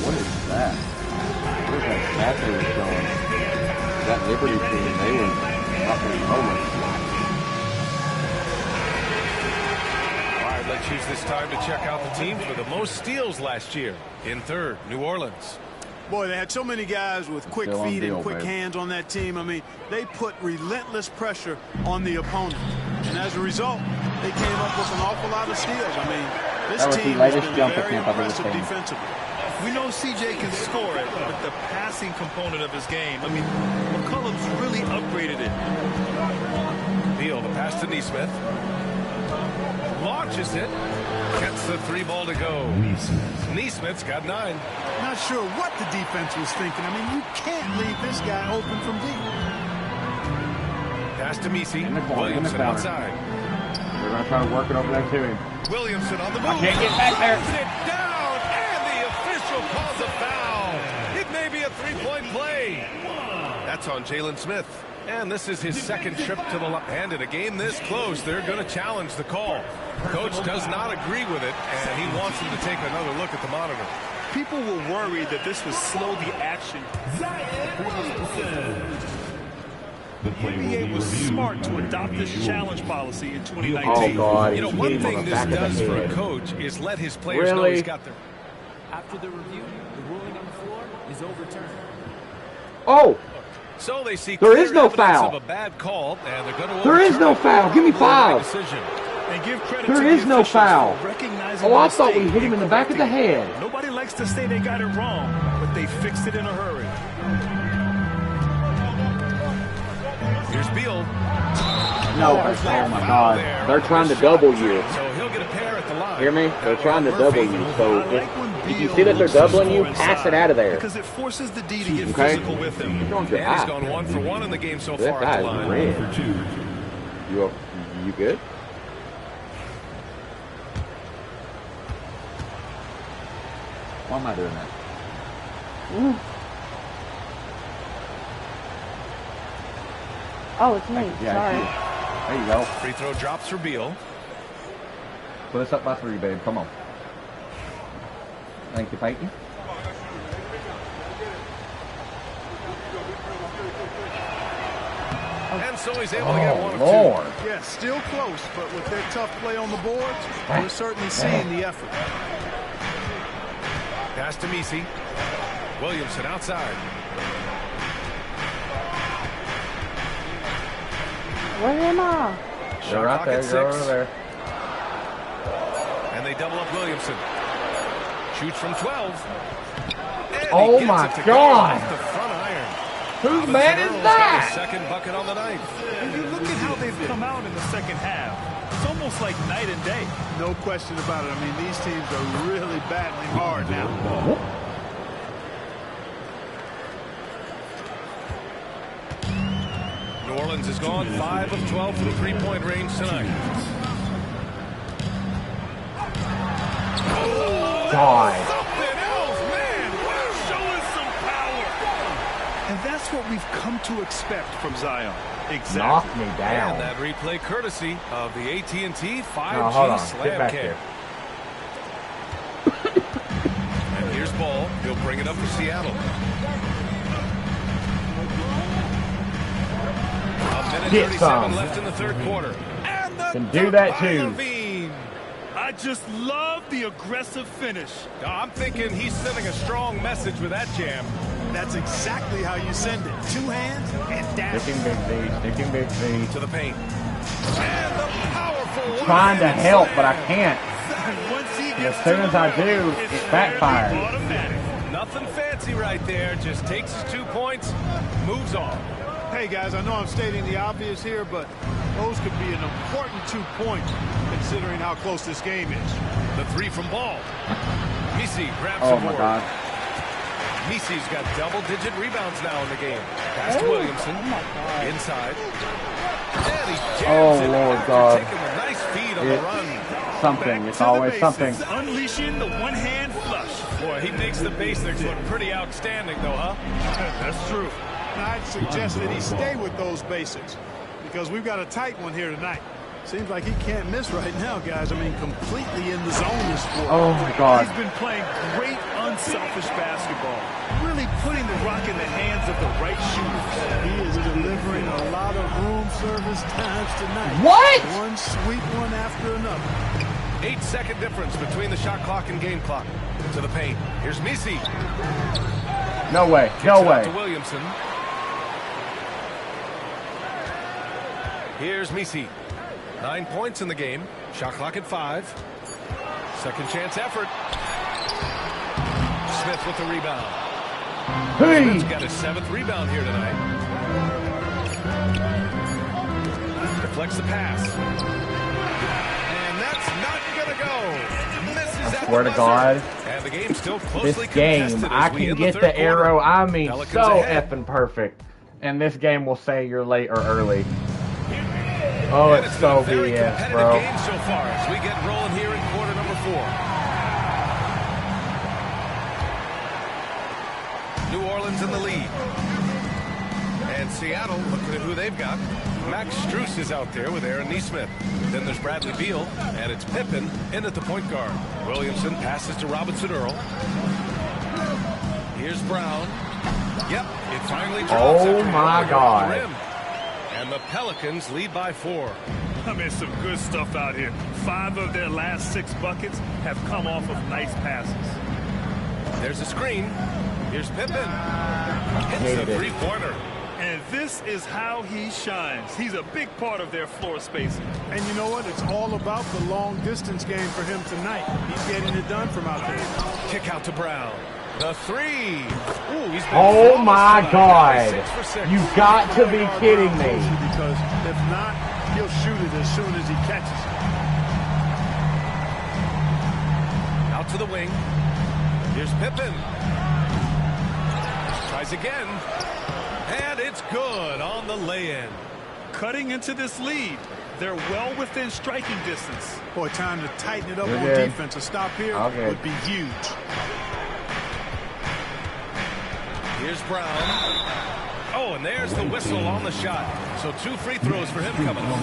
What is that? What is that stat they were showing? That Liberty team, they were fucking homeless. All right, let's use this time to check out the teams with the most steals last year. In third, New Orleans. Boy, they had so many guys with quick Still on feet deal, and quick baby. hands on that team. I mean, they put relentless pressure on the opponent. And as a result, they came up with an awful lot of steals. I mean, this That was the team has latest been jump very attempt I've ever impressive seen. defensively. We know CJ can score it, but the passing component of his game, I mean, McCollum's really upgraded it. Beal, the pass to Neesmith. Launches it. Gets the 3 ball to go. Neesmith's got 9. Not sure what the defense was thinking. I mean, you can't leave this guy open from deep. Pass to Messi. In the corner, Williamson corner. outside. They're going to try to work it over there to him. Williamson on the move. I can't get back there. Knocks it down, and the official calls a foul. It may be a 3-point play. That's on Jalen Smith. And this is his second trip to the line. And in a game this close, they're going to challenge the call. Coach does not agree with it, and he wants him to take another look at the monitor. people were worried that this would slow the action. The NBA was smart to adopt this challenge policy in 2019. Oh, God. You know, one thing this does for a coach is let his players know he's got their... After the review, the ruling on the floor is overturned. Oh! So they see there is no foul. Of a bad call, and they're going to there is no foul. Give me 5. And give credit there to is the no foul. Recognizing oh, I thought we hit him in the back of the head. Nobody likes to say they got it wrong, but they fixed it in a hurry. Here's Beal. No, oh my God. They're trying to double you. So he'll get a pair at the line. Hear me? They're trying to double you. So if you see that they're doubling you, pass it out of there. Because it forces the D to get physical with him. And he's gone 1 for 1 in the game so far at the line. Red. You good? Why am I doing that? Oh, it's me. Yeah, sorry. There you go. Free throw drops for Beal. Put us up by 3, babe. Come on. Thank you, Peyton. And so he's able to get 1 of 2. Lord. Yeah, still close, but with their tough play on the boards, we're certainly seeing the effort. Pass to Misi. Williamson outside. Where am I? You're right there. You're over there. And they double up Williamson. Shoots from 12. Oh my God! The front iron. Whose man is that? Second bucket on the night. And you look at how they've come out in the second half. It's almost like night and day. No question about it. I mean, these teams are really battling hard now. New Orleans has gone 5 of 12 from 3-point range tonight. God. Something else, man. We're showing some power. And that's what we've come to expect from Zion. Exactly. Knock me down. And that replay courtesy of the AT&T 5G no, hold on. Slam Get back Cam. there. And here's Ball. He'll bring it up for Seattle. A minute 37 left in the third quarter. And the Can do that too. Levine. I just love the aggressive finish. I'm thinking he's sending a strong message with that jam. That's exactly how you send it. 2 hands and dash. Sticking big V. Sticking big V. To the paint. And the powerful Trying to help, but I can't. And as soon as I do, it backfires. Nothing fancy right there. Just takes his 2 points, moves on. Hey, guys, I know I'm stating the obvious here, but those could be an important 2 points considering how close this game is. The 3 from Ball. Misi grabs Oh, the my board. God. Misi's got double-digit rebounds now in the game. Pass to Williamson. Inside. And he jams it Lord after God. taking a nice feed on the run. Something. It's always something. Unleashing the one-hand flush. Boy, he makes the basics look pretty outstanding, though, huh? That's true. And I'd suggest that he stay with those basics because we've got a tight one here tonight. Seems like he can't miss right now, guys. I mean, completely in the zone this quarter. Oh, my God. He's been playing great, unselfish basketball. Really putting the rock in the hands of the right shooters. He is delivering a lot of room service times tonight. What? One sweet one after another. 8-second difference between the shot clock and game clock. To the paint. Here's Misi. No way. Kicks No it out way. to Williamson. Here's Misi. 9 points in the game. Shot clock at 5. Second chance effort. Smith with the rebound. Hey. Smith's got his 7th rebound here tonight. Deflects the pass. And that's not going to go. Misses I swear to God, and the game's still closely this game, I can get the arrow. I mean, Pelicans so ahead. effing perfect. And this game will say you're late or early. Oh, And it's been so a very BS, competitive bro. game so far as we get rolling here in quarter number 4. New Orleans in the lead. And Seattle, looking at who they've got. Max Strus is out there with Aaron Nesmith. Then there's Bradley Beal, and it's Pippen in at the point guard. Williamson passes to Robinson Earl. Here's Brown. Yep, it finally drops. Oh my God. And the Pelicans lead by 4. I mean, some good stuff out here. 5 of their last 6 buckets have come off of nice passes. There's a screen. Here's Pippen. Hits the three-pointer. And this is how he shines. He's a big part of their floor spacing. And you know what? It's all about the long distance game for him tonight. He's getting it done from out there. Kick out to Brown. The 3. Ooh, he's been oh my God. You've got to be kidding me. Because if not, he'll shoot it as soon as he catches it. Out to the wing. Here's Pippen. Tries again. And it's good on the lay-in. Cutting into this lead. They're well within striking distance. Boy, time to tighten it up on defense. A stop here would be huge. Here's Brown. Oh, and there's the whistle on the shot. So 2 free throws for him coming up.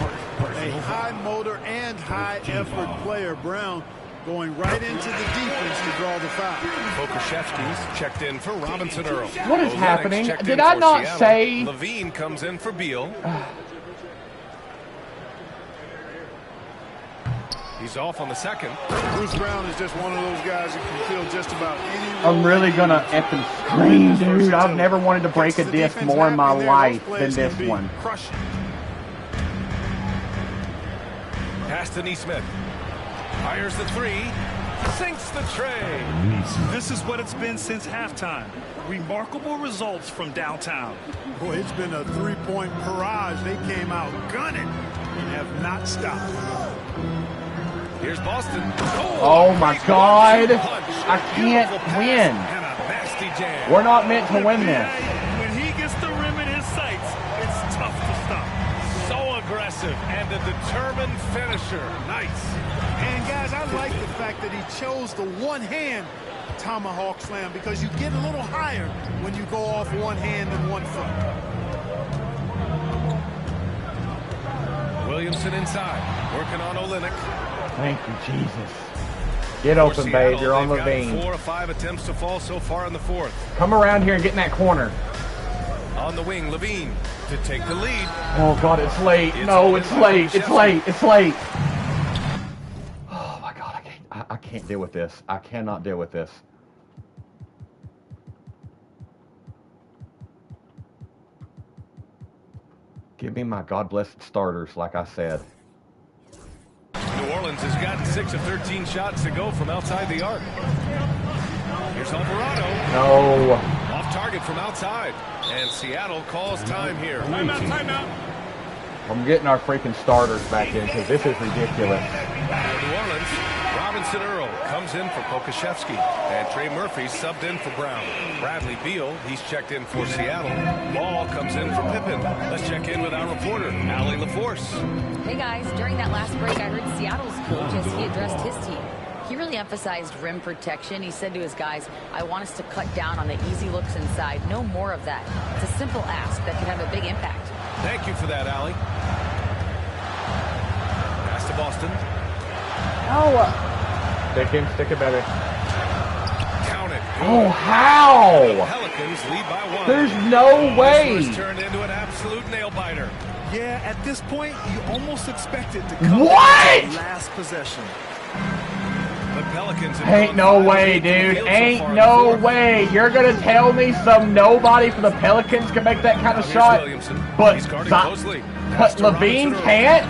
A high motor and high effort player, Brown, going right into the defense to draw the foul. Pokuševski's checked in for Robinson Earl. What is happening? Did I not say? Levine comes in for Beal. He's off on the second. Bruce Brown is just one of those guys who can fill just about any. I'm really gonna effing scream, dude. I've never wanted to break a disc more in my life than this one. Pass to Neesmith. Fires the 3. Sinks the tray. This is what it's been since halftime. Remarkable results from downtown. Boy, it's been a 3-point barrage. They came out gunning and have not stopped. Here's Boston. Oh my God. I can't win. And a nasty jam. We're not meant to win this. When he gets the rim in his sights, it's tough to stop. So aggressive and a determined finisher. Nice. And guys, I like the fact that he chose the one-hand tomahawk slam because you get a little higher when you go off one hand and one foot. Williamson inside, working on Olynyk. Thank you, Jesus. Get open, babe. You're on Levine. 4 of 5 attempts to fall so far in the 4th. Come around here and get in that corner. On the wing, Levine to take the lead. Oh God, it's late. No, it's late. It's late. It's late. Oh my God, I can't deal with this. I cannot deal with this. Give me my God blessed starters, like I said. New Orleans has gotten 6 of 13 shots to go from outside the arc. Here's Alvarado. No. Off target from outside. And Seattle calls time here. Timeout. I'm getting our freaking starters back in because this is ridiculous. New Orleans, Robinson Earl comes in for Pokuševski. And Trey Murphy subbed in for Brown. Bradley Beal, he's checked in for Seattle. Ball comes in for Pippen. Let's check in with our reporter, Allie LaForce. Hey guys, during that last break, I heard Seattle's coach as he addressed his team. He really emphasized rim protection. He said to his guys, I want us to cut down on the easy looks inside. No more of that. It's a simple ask that could have a big impact. Thank you for that, Allie. Pass to Boston. Oh. Stick it better. Count it. Oh, how? The Pelicans lead by 1. There's no way. This was turned into an absolute nail-biter. Yeah, at this point, you almost expect it to come what? To the last possession. The Pelicans ain't no way, dude. Ain't no way. You're going to tell me some nobody for the Pelicans can make that kind of shot? But Levine can't?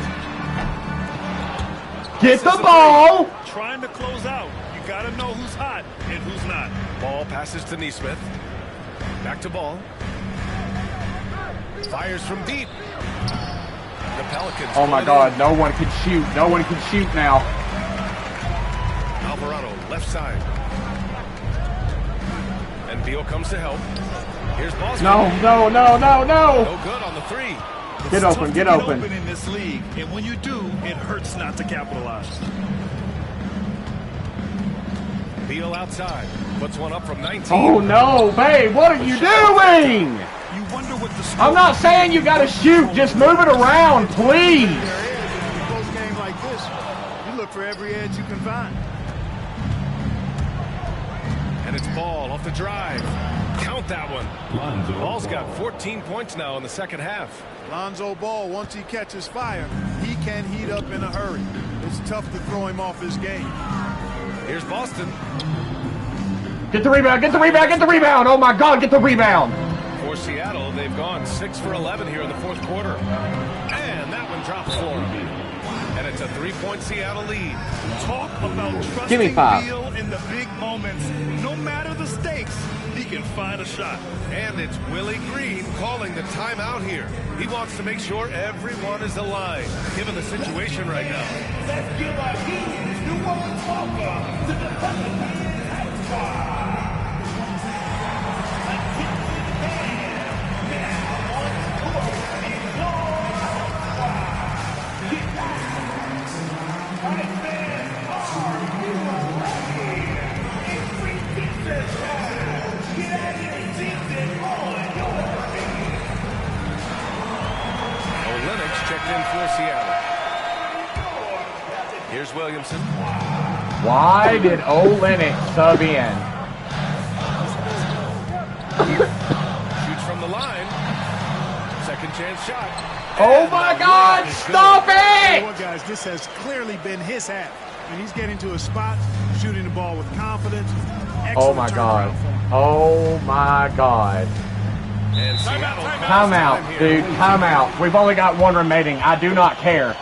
Get the ball. Trying to close out. You got to know who's hot and who's not. Ball passes to Neesmith. Back to Ball. Fires from deep. The Pelicans. Oh my God, no one can shoot. No one can shoot now. Alvarado, left side. And Beal comes to help. Here's Boston. No. No good on the 3. Get open, get open. In this league, and when you do, it hurts not to capitalize. Beal outside. Puts one up from 19. Oh no, babe, what are you doing? You wonder what the I'm not saying you gotta shoot, just move it around, please. In a close game like this, you look for every edge you can find. And it's Ball off the drive. Count that one. Ball's got 14 points now in the second half. Lonzo Ball, once he catches fire, he can heat up in a hurry. It's tough to throw him off his game. Here's Boston. Get the rebound, get the rebound, get the rebound. Oh my God, get the rebound. For Seattle, they've gone 6 for 11 here in the fourth quarter. And that one drops for him. And it's a 3-point Seattle lead. Talk about Give me trusting 5. Beal in the big moments. No matter the stakes, he can find a shot. And it's Willie Green calling the timeout here. He wants to make sure everyone is aligned, given the situation right now. Let's give our Unions New Orleans welcome to the Pelicans. Checked in for Seattle. Here's Williamson. Why did Olenek sub in? Shoots from the line. Second chance shot. Oh my God, stop it! Well, guys, this has clearly been his half. And he's getting to a spot, shooting the ball with confidence. Oh my God. Oh my God. Time out, dude. Time out. We've only got one remaining. I do not care.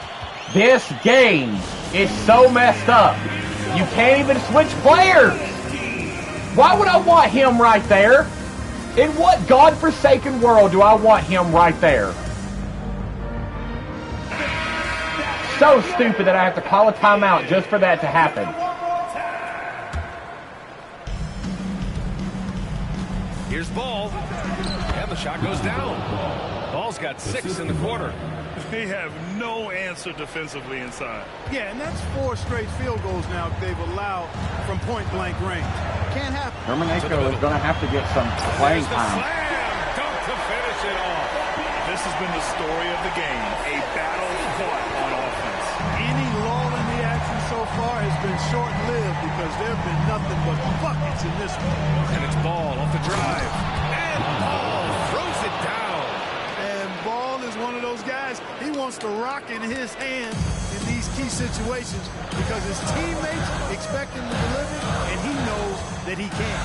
This game is so messed up. You can't even switch players. Why would I want him right there? In what godforsaken world do I want him right there? So stupid that I have to call a timeout just for that to happen. Here's Ball. And the shot goes down. Ball's got 6 in the quarter. They have no answer defensively inside. Yeah, and that's 4 straight field goals now they've allowed from point-blank range. Can't happen. Hermanenko is going to have to get some playing time. Dunk to finish it off. This has been the story of the game. A battle fought on offense. Any lull in the action so far has been short-lived because there have been nothing but buckets in this one. And it's Ball off the drive. And Ball throws it down. And Ball is one of those guys, he wants to rock in his hand in these key situations because his teammates expect him to deliver, and he knows that he can.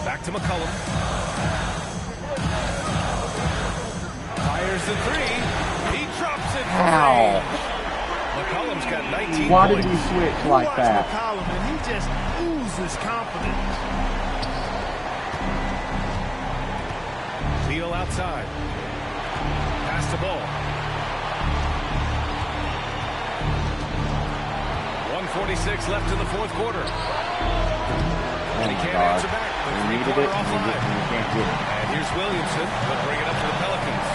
Back to McCollum. Fires the 3. He drops it. Ow. McCollum's got 19 Why points. did he switch like that? McCollum, and he just oozes confidence. Beal outside. Pass the ball. 1:46 left in the fourth quarter. And he can't answer back. We needed it, and we can't get it. And here's Williamson. They'll bring it up to the Pelicans.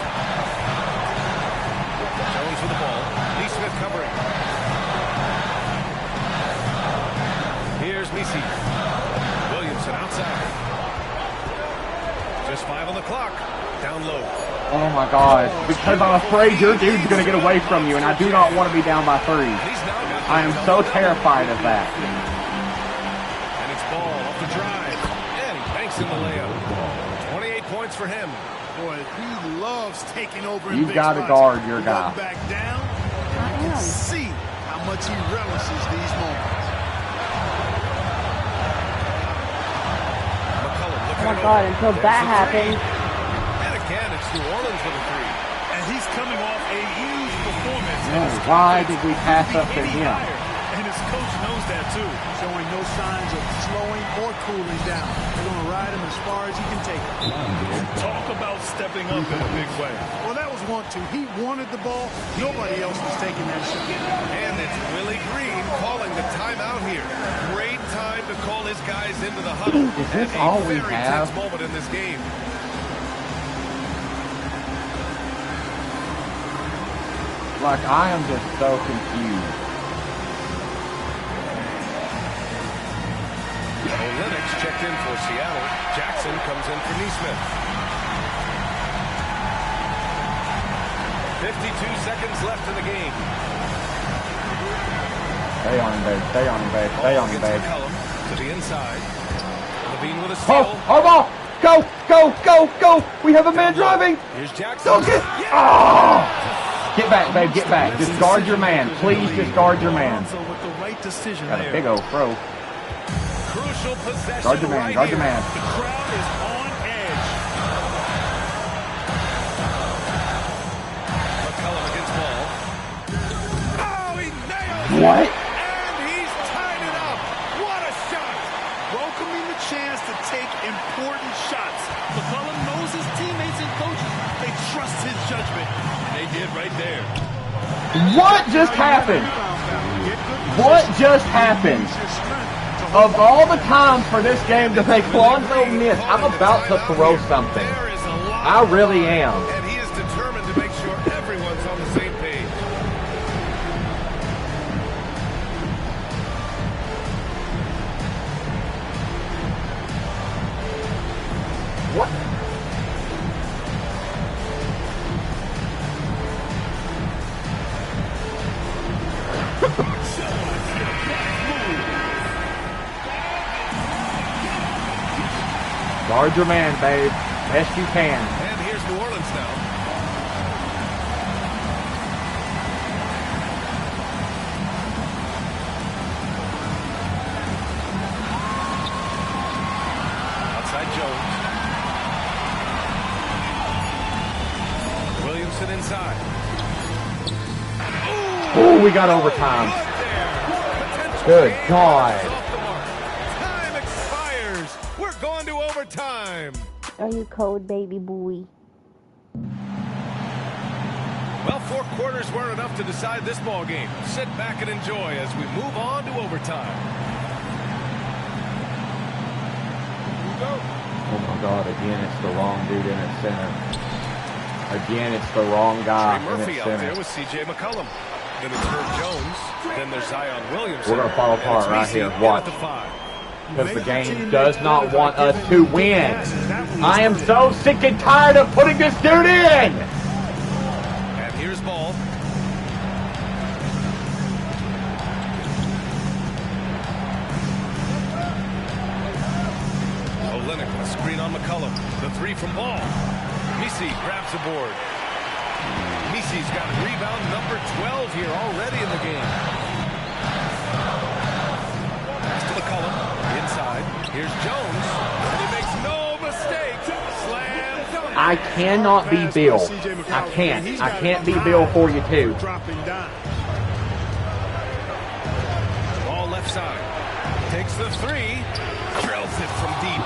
Jones with the ball. Neesmith covering. Here's Nisi. Williamson outside. Just 5 on the clock. Down low. Oh my God. Because I'm afraid your dude's going to get away from you, and I do not want to be down by 3. I am so terrified of that. And it's Ball off the drive. And he banks in the layup. 28 points for him. Boy, he loves taking over in You've big got to spots. guard your He guy. doesn't back down. And you can see how much he relishes these moments. Oh my God, until that happened. And again, it's New Orleans with a 3. And he's coming off a huge performance. Why did we pass up to him? And his coach knows that too. Showing no signs of slowing or cooling down. They're going to ride him as far as he can take it. Talk about stepping up in a big way. Well, that was 1-2. He wanted the ball. Nobody else was taking that shot. And it's Willie Green calling the timeout here. Great time to call his guys into the huddle. Is this all we Very have? tense moment in this game. Like, I am just so confused. Olenek checked in for Seattle. Jackson comes in for Neesmith. 52 seconds left in the game. Stay on him, babe. Stay on him, babe. Stay on him, babe. McCollum to the inside. Our ball. Go, go, go, go. We have a man driving. Here's Jackson. Don't get. Oh. Get back, babe. Get back. Just guard your man. Please just guard your man. With the right decision Got a there. big old throw. Crucial possession. Guard your man. Right Guard your here. man. The crowd is on edge. McCullum against ball. Oh, he nailed it. What? And he's tied it up. What a shot. Welcoming the chance to take important shots. McCullum knows his teammates and coaches. They trust his judgment. And they did right there. What just happened? What just happened? Of all the times for this game to make Lonzo miss, I'm about to throw something. I really am. And he is determined to make sure everyone's on the same page. What? Guard your man, babe. Best you can. And here's New Orleans now. Outside Jones. Williamson inside. Oh, we got overtime. Good God. Time expires. We're going to overtime. Are you cold, baby boy? Well, 4 quarters weren't enough to decide this ball game. Sit back and enjoy as we move on to overtime. Oh my God, again it's the wrong dude in at center. Again it's the wrong guy Trey in Murphy at out there center. with C.J. McCullum. Then it's Herb Jones. Then there's Zion Williamson. We're going to fall And it's apart right Messi here. in Watch. at the 5. Because the game does not want us to win. I am so sick and tired of putting this dude in. And here's ball. Olynyk with a screen on McCullum. The 3 from ball. Messi grabs the board. Messi's got rebound number 12 here already in the game. Pass to McCullum. Inside. Here's Jones. And he makes no mistake. Slam. I cannot be Bill. I can't. I can't be Bill for you too. Dropping down. Ball left side. Takes the 3. Drills it from deep.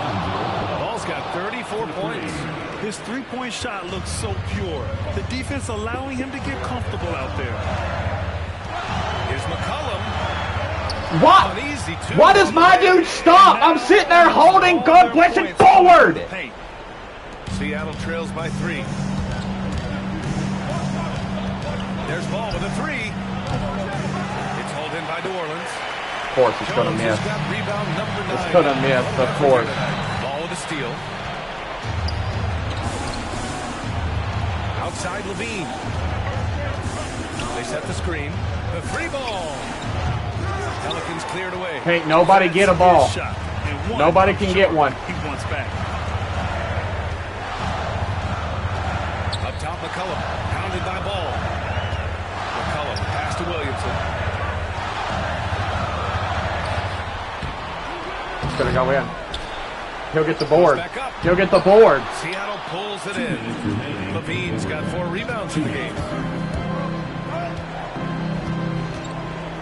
Ball's got 34 points. His three-point shot looks so pure. The defense allowing him to get comfortable out there. Here's McCullum. What? Uneasy two. Why does my dude stop? I'm sitting there holding, God bless it, forward. Seattle trails by 3. There's ball with a 3. It's hauled in by New Orleans. Of course it's going to miss. Got rebound number 9. It's going to miss, of course. Ball with a steal. Outside Levine. They set the screen. The 3 ball. Pelicans cleared away. Can't nobody get a ball. Nobody can get one. He wants back. Up top, McCullum. Pounded by ball. McCullum. Pass to Williamson. It's going to go in. He'll get the board. He'll get the board. Seattle pulls it in. Levine's got 4 rebounds in the game.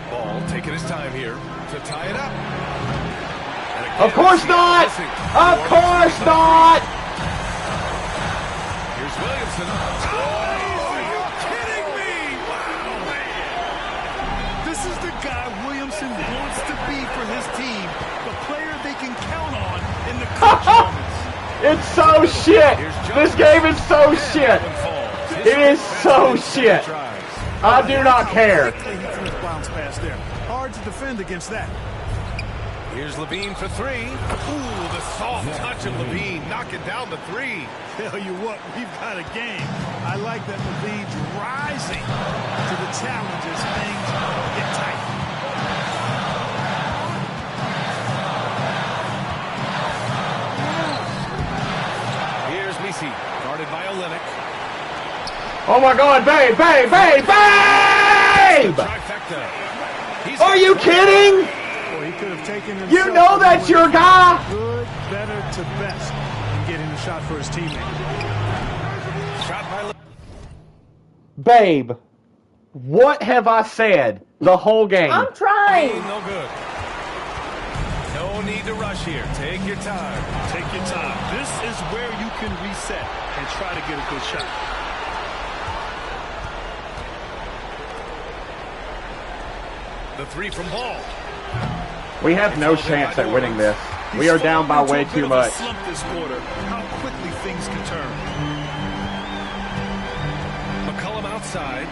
Ball taking his time here to tie it up. And again, Of course not! Of course not! Here's Williamson. Oh, are you kidding me? Wow. This is the guy Williamson wants to be for his team. The player they can count on in the clutch moments. It's so shit. This game is so shit. It is so shit. I do not care. Quickly he threw his bounce pass there. Hard to defend against that. Here's Levine for 3. Ooh, the soft touch of Levine knocking down the 3. Tell you what, we've got a game. I like that Levine's rising to the challenge as things get tight. Oh my God, babe! Are you kidding? Well, he could have taken himself. You know that's your guy. Good, better to best in getting the shot for his teammate. Shot by Babe, what have I said the whole game? I'm trying. No good. No need to rush here. Take your time. Take your time. This is where you can reset and try to get a good shot. The three from Ball. We have no chance at winning this. We are down by way too much. Slump this quarter. How quickly things can turn. McCollum outside.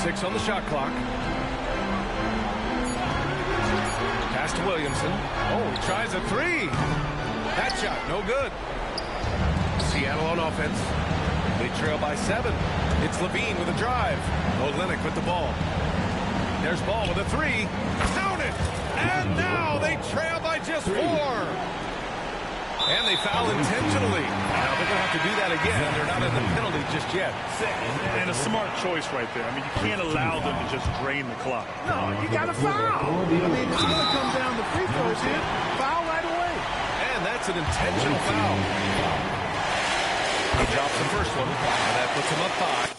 Six on the shot clock. Pass to Williamson. Oh, he tries a three. That shot, no good. Seattle on offense. They trail by 7. It's Levine with a drive. Olynyk with the ball. There's Ball with a three. Count it! And now they trail by just 4. And they foul intentionally. Now they're going to have to do that again. They're not in the penalty just yet. And a smart choice right there. I mean, you can't allow them to just drain the clock. No, you got to foul. I mean, it's going to come down to free throws here. Foul right away. And that's an intentional foul. He drops the first one, and that puts him up 5.